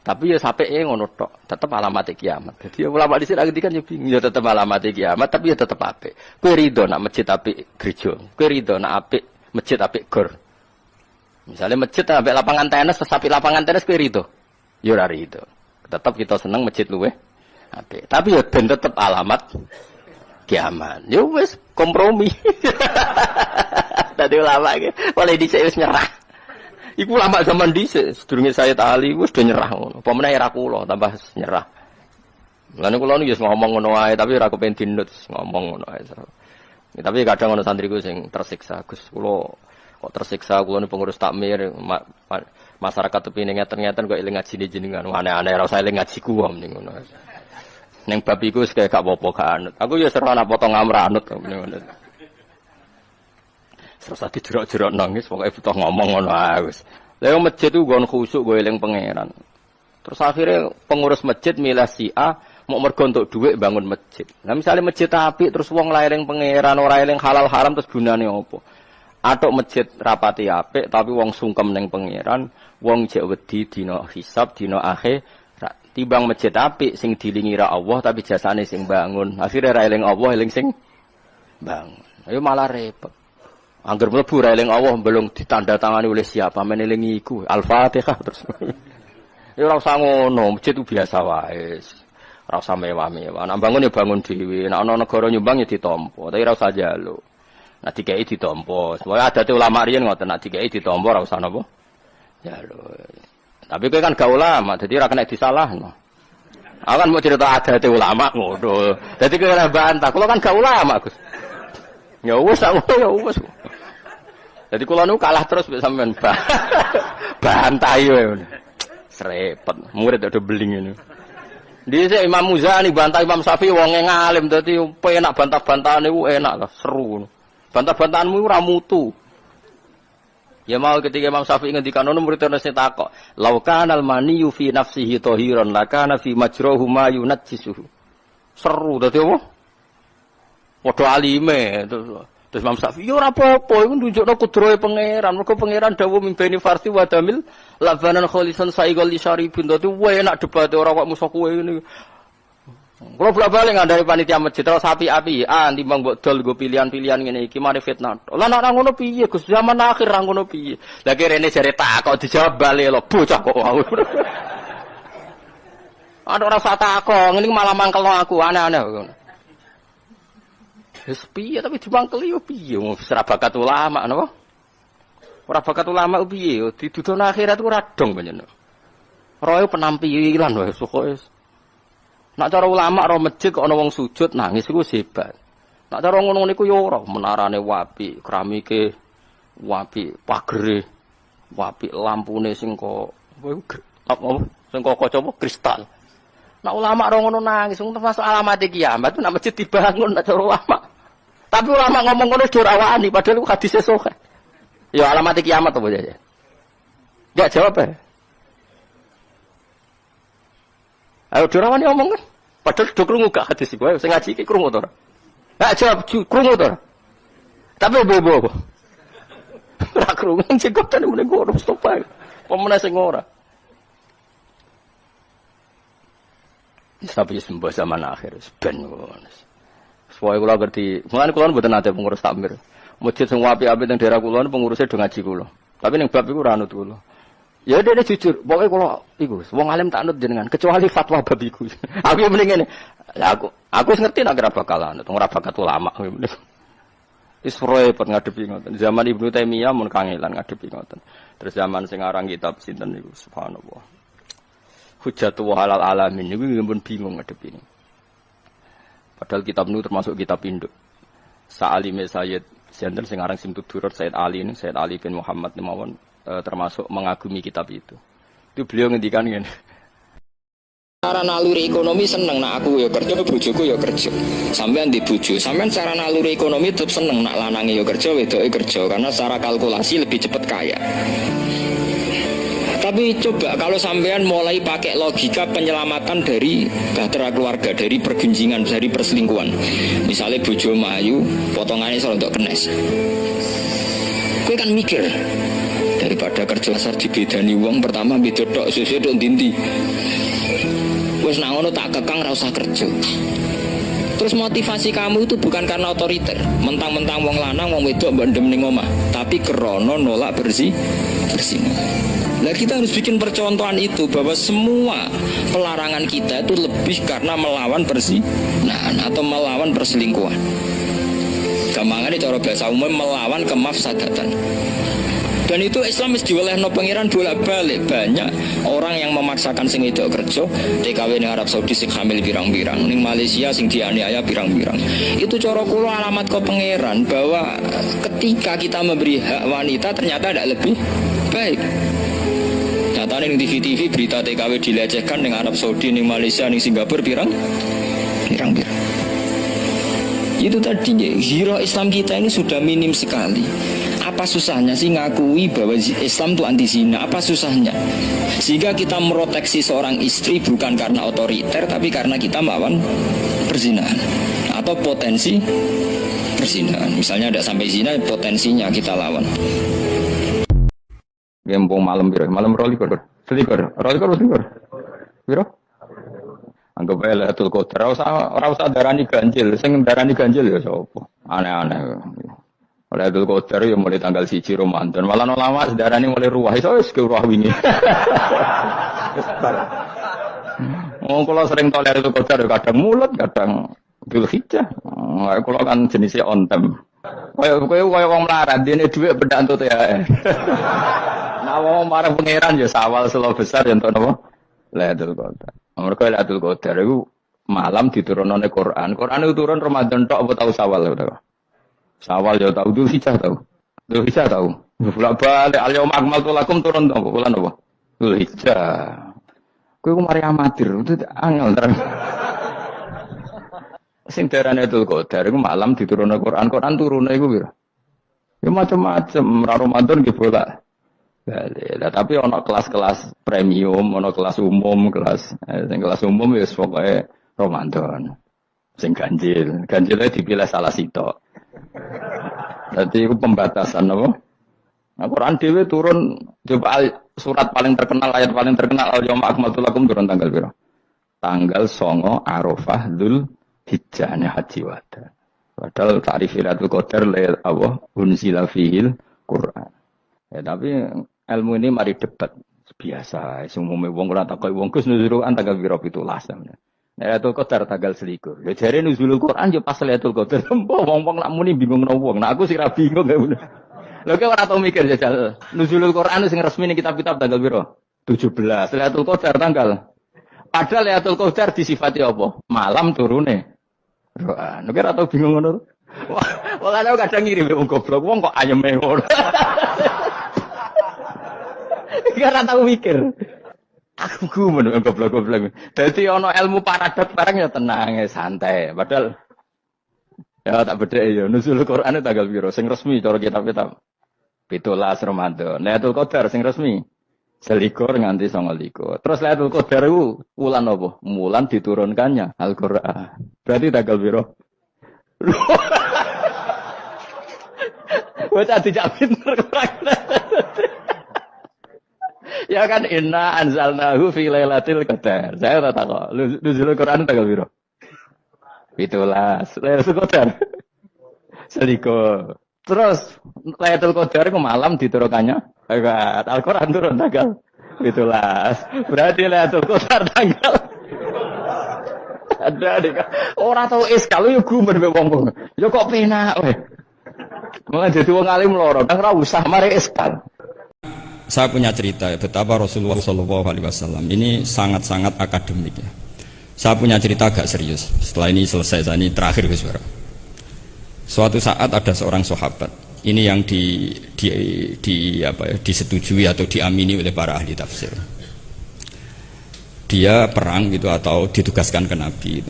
Tapi ya sampai ngono tok, tetep alamat kiamat. Jadi ulama di sini kan ya bingung, ya tetep alamat kiamat, tapi ya tetep apik. Kowe rido nak masjid apik gereja, kowe rido nak apik masjid apik gor. Misalnya masjid apik lapangan tenis, tapi lapangan tenis kowe rido. Ya ora rido. Tetep kita seneng masjid luweh apik. Tapi ya ben tetep alamat kiamat. Ya wis kompromi. Dadi ulama iki, oleh dhisik wis nyerah. Iku lama zaman dhisik, sedurunge Sayyid Ali wis do nyerah ngono. Apa meneh ra kula tambah nyerah. Mulane kula niku wis ngomong ngono wae tapi ora kepen dinut ngomong ngono wae. Tapi kadang ono santriku sing tersiksa, Gus kula kok tersiksa kula ni pengurus takmir masyarakat tepine ngeten-ngeten kok eling ngaji jenengan. Aneh-aneh ora usah eling ngaji ku wong ning ngono. Ning bab iku wis gak apa-apa gak anut. Aku ya serana potong amra anut ngono. Terus tadi jerok-jerok nangis, pokoknya butuh ngomong ngono wis. Lah masjid itu nggon khusuk gue eling pangeran. Terus akhirnya pengurus masjid milih si A mau mergo untuk duit bangun masjid. Nah misalnya masjid apik terus wong la eling pangeran ora eling halal haram terus gunane opo? Atok masjid rapati apik tapi wong sungkem ning pangeran, wong jek wedi dina hisab, dina akhir timbang masjid apik sing dilingi ra Allah tapi jasane sing bangun. Akhirnya ra eling Allah eling sing bangun. Ayo malah repot. Angger mlebu ra eling Allah belum ditandatangani oleh siapa men eling iku Al-Fatihah terus. Ya ora usah ngono, masjid itu biasa wae. Ora usah mewah-mewah. Nek bangun ya bangun dhewe, nek ana negara nyumbang ya ditampa, tapi ora usah njaluk. Nek dikeki ditampa. Soale adate ulama riyen ngoten, nek dikeki ditampa ora usah napa? Njaluk. Tapi kowe kan gak ulama, dadi ora kena disalahno. Aku kan mau cerita adate ulama ngono. Dadi kowe ora bantah, kula kan gak ulama, Gus. Ya wis aku ya wis. Jadi kula niku kalah terus mbek sampean bantai wae. Srepet, murid ada beling ini. Dhisik Imam Muzani bantah Imam Syafi'i wonge ngalim dadi penak bantah-bantahan niku enak lah, seru. Bantah-bantahanmu ora mutu. Ya mau ketika Imam Syafi'i ngendikan ngono murid-murid sing takok, "Lau kanal maniyyu fi nafsihi tahiran, lakana fi majrahu ma yunajjisuhu." Seru dadi apa? Padha alime terus Imam Syafi'i ya ora apa-apa iku nunjukno kudrahe pangeran. Mergo pangeran dawuh mimbeni farsi wa damil labanan kholisan saigol li syaribun. Dadi wae enak debate ora kok musuh kowe ngene. Kula bolak-balik ngandani panitia masjid terus api-api timbang mbok dol nggo pilihan-pilihan ngene iki mari fitnah. Lah nek ngono piye Gus? Zaman akhir ra ngono piye? Lah kirene jare tak kok dijawab bali lho bocah kok wau. Ada ora usah takok, ngene malah mangkelno aku aneh-aneh ngono. Wis piye tapi dimangkeli yo piye wong wis ora bakat ulama napa? Ora bakat ulama piye yo didudono akhirat ora dong panjenengan. Roe penampilan wae pokoke. Nek cara ulama ro masjid kok ana wong sujud nangis iku hebat. Nek cara ngono niku yo ora menarane wapi, keramike wapi, pagere wapi, lampune sing kok apa sing kok kaca kristal. Nek ulama ro ngono nangis wong termasuk alamat kiamat nek masjid dibangun nek cara ulama. Tapi ulama ngomong ngono ora wani padahal iku hadis sahih. Ya alamat kiamat apa ya? Enggak jawab ya. Ayo ora wani ngomong kan. Padahal do krungu gak hadis iku. Ayo sing ngaji iki krungu to ora? Enggak jawab krungu to ora? Tapi bobo apa? Ora krungu sing kok tane mene ngono stop ae. Pemene sing ora. Tapi sembah zaman akhir ben ngono. Supaya kula ngerti, mulane kula mboten nate pengurus takmir. Masjid sing apik-apik teng daerah kula pengurusé do ngaji kula. Tapi ning bab iku ora anut kula. Ya dene jujur, pokoke kula iku wong alim tak anut jenengan kecuali fatwa bab iku. Aku yo mending ngene. Lah aku wis ngerti nek ora bakal anut, ora bakat ulama. Wis repot ngadepi ngoten. Zaman Ibnu Taimiyah mun kangelan ngadepi ngoten. Terus zaman sing aran kitab sinten niku subhanallah. Hujjatullah alal alamin niku pun bingung ngadepi ini. Padahal kitab nu termasuk kitab induk. Sa'alime Sayyid sinten sing aran Simtud Durur Sayyid Ali ini, Sayyid Ali bin Muhammad mawon termasuk mengagumi kitab itu. Itu beliau ngendikan ngene. Cara naluri ekonomi seneng nak aku ya kerja, bojoku ya kerja. Sampean di bojo, sampean cara naluri ekonomi tetep seneng nak lanange ya kerja, wedoke kerja karena secara kalkulasi lebih cepat kaya. Tapi coba kalau sampean mulai pakai logika penyelamatan dari bahtera keluarga, dari pergunjingan, dari perselingkuhan. Misalnya bojo mayu, potongannya soal untuk kenes. Kowe kan mikir, dari daripada kerja asar dibedani wong pertama beda tok sesuai tok ndi. Wis nang ngono tak kekang ora usah kerja. Terus motivasi kamu itu bukan karena otoriter, mentang-mentang wong lanang wong wedok mbok ndem ning omah, tapi krana nolak bersih. Nah kita harus bikin percontohan itu bahwa semua pelarangan kita itu lebih karena melawan perzinahan atau melawan perselingkuhan. Gampangannya cara bahasa umum melawan kemafsadatan. Dan itu Islam mesti diolehno pangeran bolak-balik. Banyak orang yang memaksakan sing wedok kerja, TKW ning Arab Saudi sing hamil pirang-pirang, ning Malaysia sing dianiaya pirang-pirang. Itu cara kula alamat ke pangeran bahwa ketika kita memberi hak wanita ternyata tidak lebih baik. Nyatane ning TV-TV berita TKW dilecehkan ning Arab Saudi, ning Malaysia, ning Singapura pirang-pirang. Itu tadi hero Islam kita ini sudah minim sekali. Apa susahnya sih ngakui bahwa Islam itu anti zina? Apa susahnya? Sehingga kita meproteksi seorang istri bukan karena otoriter, tapi karena kita melawan perzinahan atau potensi perzinahan. Misalnya ada sampai zina, potensinya kita lawan. Gempong malam biro, malam rolikur, selikur, biro. Anggap aja Lailatul Qadar, ora usah darani ganjil, sing darani ganjil ya sapa? Aneh-aneh. Lailatul Qadar ya mulai tanggal 1 Ramadan, malah ulama sedarani mulai ruwah, iso wis ke ruwah wingi. Oh, kalau sering tol Lailatul Qadar kadang mulut, kadang Dzulhijjah. Kalau kan jenisnya on time. Kowe wong melarat, dene dhuwit bedak entuk THR. Nah, wong marang pangeran ya sawal selo besar ya entuk napa? Lailatul Qadar. Mereka Lailatul Qadar itu malam diturunane Quran. Quran itu turun Ramadan tok apa tahu Syawal ya? Syawal ya tahu, Dzulhijjah tahu. Dzulhijjah tahu. Bolak-balik al-yauma akmaltu lakum turun apa? Bulan apa? Dzulhijjah. Kowe ku mari amatir, itu angel terus. Sing darane Lailatul Qadar iku malam diturunane Quran. Quran turune iku piro? Ya macam-macam, Ramadan nggih bolak. Nah, tapi ono kelas-kelas premium, ono kelas umum, kelas umum ya pokoknya Ramadan. Sing ganjilnya dipilih salah sitok. Jadi itu pembatasan apa? Nah, Quran dhewe turun coba surat paling terkenal, ayat paling terkenal al-yauma akmaltu lakum turun tanggal piro? Tanggal 9 Arafah Dzulhijjah haji wada. Padahal ta'rif Lailatul Qadar Allah unzila fihil Quran. Ya tapi ilmu ini mari debat biasa. Umumnya wong ora takoi wong Gus nuzul Quran tanggal piro 17. Lailatul Qadar tanggal 21. Ya jare nuzul Quran yo pas Lailatul Qadar. Wong-wong nak muni bingung wong. Nah aku sih ra bingung gak bener. Lho kok ora tau mikir jajal. Nuzul Quran sing resmi ning kitab-kitab tanggal piro? 17. Lailatul Qadar tanggal. Padahal Lailatul Qadar disifati apa? Malam turune. Quran. Lho kok ora tau bingung ngono. Wong ana kadang ngirim wong goblok wong kok ayeme ngono. Gak tahu mikir. Aku gumun goblok-goblok. Dadi ana ilmu paradoks barang ya tenang ya santai. Padahal ya tak bedhek ya nuzul Quran tanggal piro sing resmi cara kitab-kitab. 17 Ramadan. Lailatul Qadar sing resmi 21 nganti 29. Terus Lailatul Qadar iku wulan apa? Wulan diturunkannya Al-Qur'an. Berarti tanggal piro? Wes dijak pinter ya kan inna anzalnahu fi lailatul qadar. Saya tak tahu. Nuzul Quran tanggal piro? 17. Lailatul Qadar. Seliko. Terus Lailatul Qadar ku malam diturunkannya Al-Qur'an turun tanggal 17. Berarti Lailatul Qadar tanggal ada nih. Ora tau kalau yo gumen mbek wong. Yo kok penak weh. Malah dadi wong alim loro, kan ora usah mari eskal. Saya punya cerita betapa Rasulullah SAW ini sangat-sangat akademik ya. Saya punya cerita agak serius. Setelah ini selesai, ini terakhir Gus. Suatu saat ada seorang sahabat. Ini yang disetujui atau diamini oleh para ahli tafsir. Dia perang gitu atau ditugaskan ke Nabi. Itu.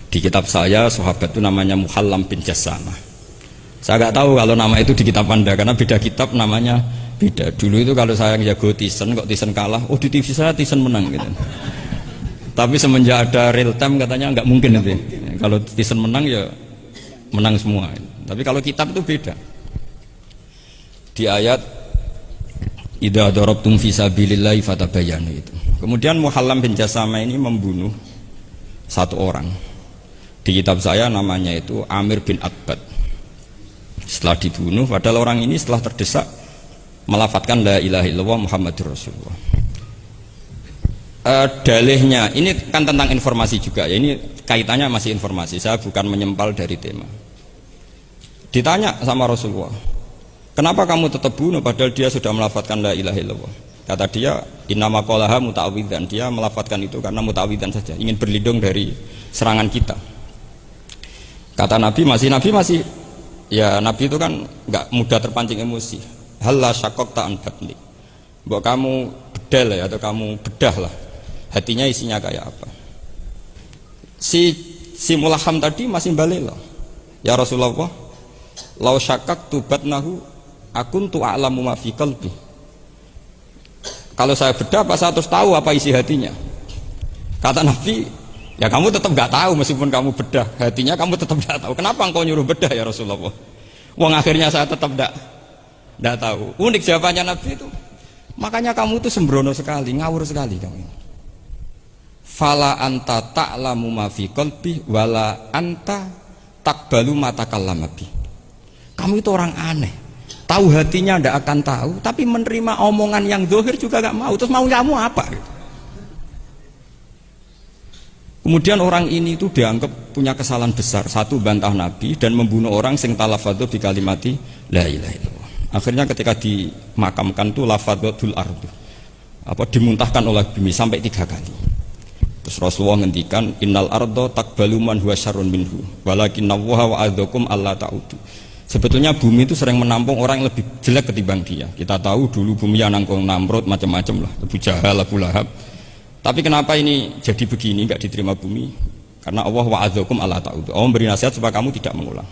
Di kitab saya sahabat itu namanya Muhallam bin Jassamah. Saya nggak tahu kalau nama itu di kitab Anda karena beda kitab namanya. Beda. Dulu itu kalau saya jago Tyson, kok Tyson kalah, oh di TV saya Tyson menang gitu. Tapi semenjak ada real time katanya nggak mungkin nanti. Kalau Tyson menang ya menang semua. Tapi kalau kitab itu beda. Di ayat Idza darabtum fi sabilillahi fatabayyanu itu. Kemudian Muhallam bin Jasama ini membunuh satu orang. Di kitab saya namanya itu Amir bin Abbad. Setelah dibunuh, padahal orang ini setelah terdesak melafadzkan la ilaha illallah Muhammadur Rasulullah. Dalihnya ini kan tentang informasi juga ya, ini kaitannya masih informasi, saya bukan menyempal dari tema. Ditanya sama Rasulullah, kenapa kamu tetap bunuh padahal dia sudah melafadzkan la ilaha illallah? Kata dia, innama qalaha muta'awwidzan, dia melafadzkan itu karena muta'awwidzan saja, ingin berlindung dari serangan kita. Kata Nabi masih ya Nabi itu kan nggak mudah terpancing emosi. Halla syaqaqta an batni, mbok kamu bedal ya, atau kamu bedah lah hatinya isinya kayak apa. Si Mulaham tadi masih balik loh, ya Rasulullah, lau syaqaqtu batnahu akuntu a'lamu ma fi qalbi. Kalau saya bedah apa saya terus tahu apa isi hatinya? Kata Nabi, ya kamu tetap nggak tahu meskipun kamu bedah hatinya, kamu tetap nggak tahu. Kenapa engkau nyuruh bedah ya Rasulullah? Wong akhirnya saya tetap nggak tahu. Unik jawabannya Nabi itu. Makanya kamu itu sembrono sekali, ngawur sekali kamu. Fala anta ta'lamu ma fi qalbi wala anta taqbalu ma takallama bi. Kamu itu orang aneh. Tahu hatinya ndak akan tahu, tapi menerima omongan yang zahir juga nggak mau. Terus mau kamu apa? Kemudian orang ini itu dianggap punya kesalahan besar. Satu, bantah Nabi dan membunuh orang sing talafadhu bi kalimati la ilaha illallah. Akhirnya ketika dimakamkan itu lafadhatul ardu, dimuntahkan oleh bumi sampai 3 kali. Terus Rasulullah ngendikan innal ardo taqbalu man huwa syarrun minhu walakinnallaha wa'adzakum alla ta'udu. Sebetulnya bumi itu sering menampung orang yang lebih jelek ketimbang dia. Kita tahu dulu bumi yang nangkung Namrud macam-macam lah, Abu Jahal, Abu Lahab. Tapi kenapa ini jadi begini, enggak diterima bumi? Karena Allah wa'adzakum alla ta'udu. Allah memberi nasihat supaya kamu tidak mengulang.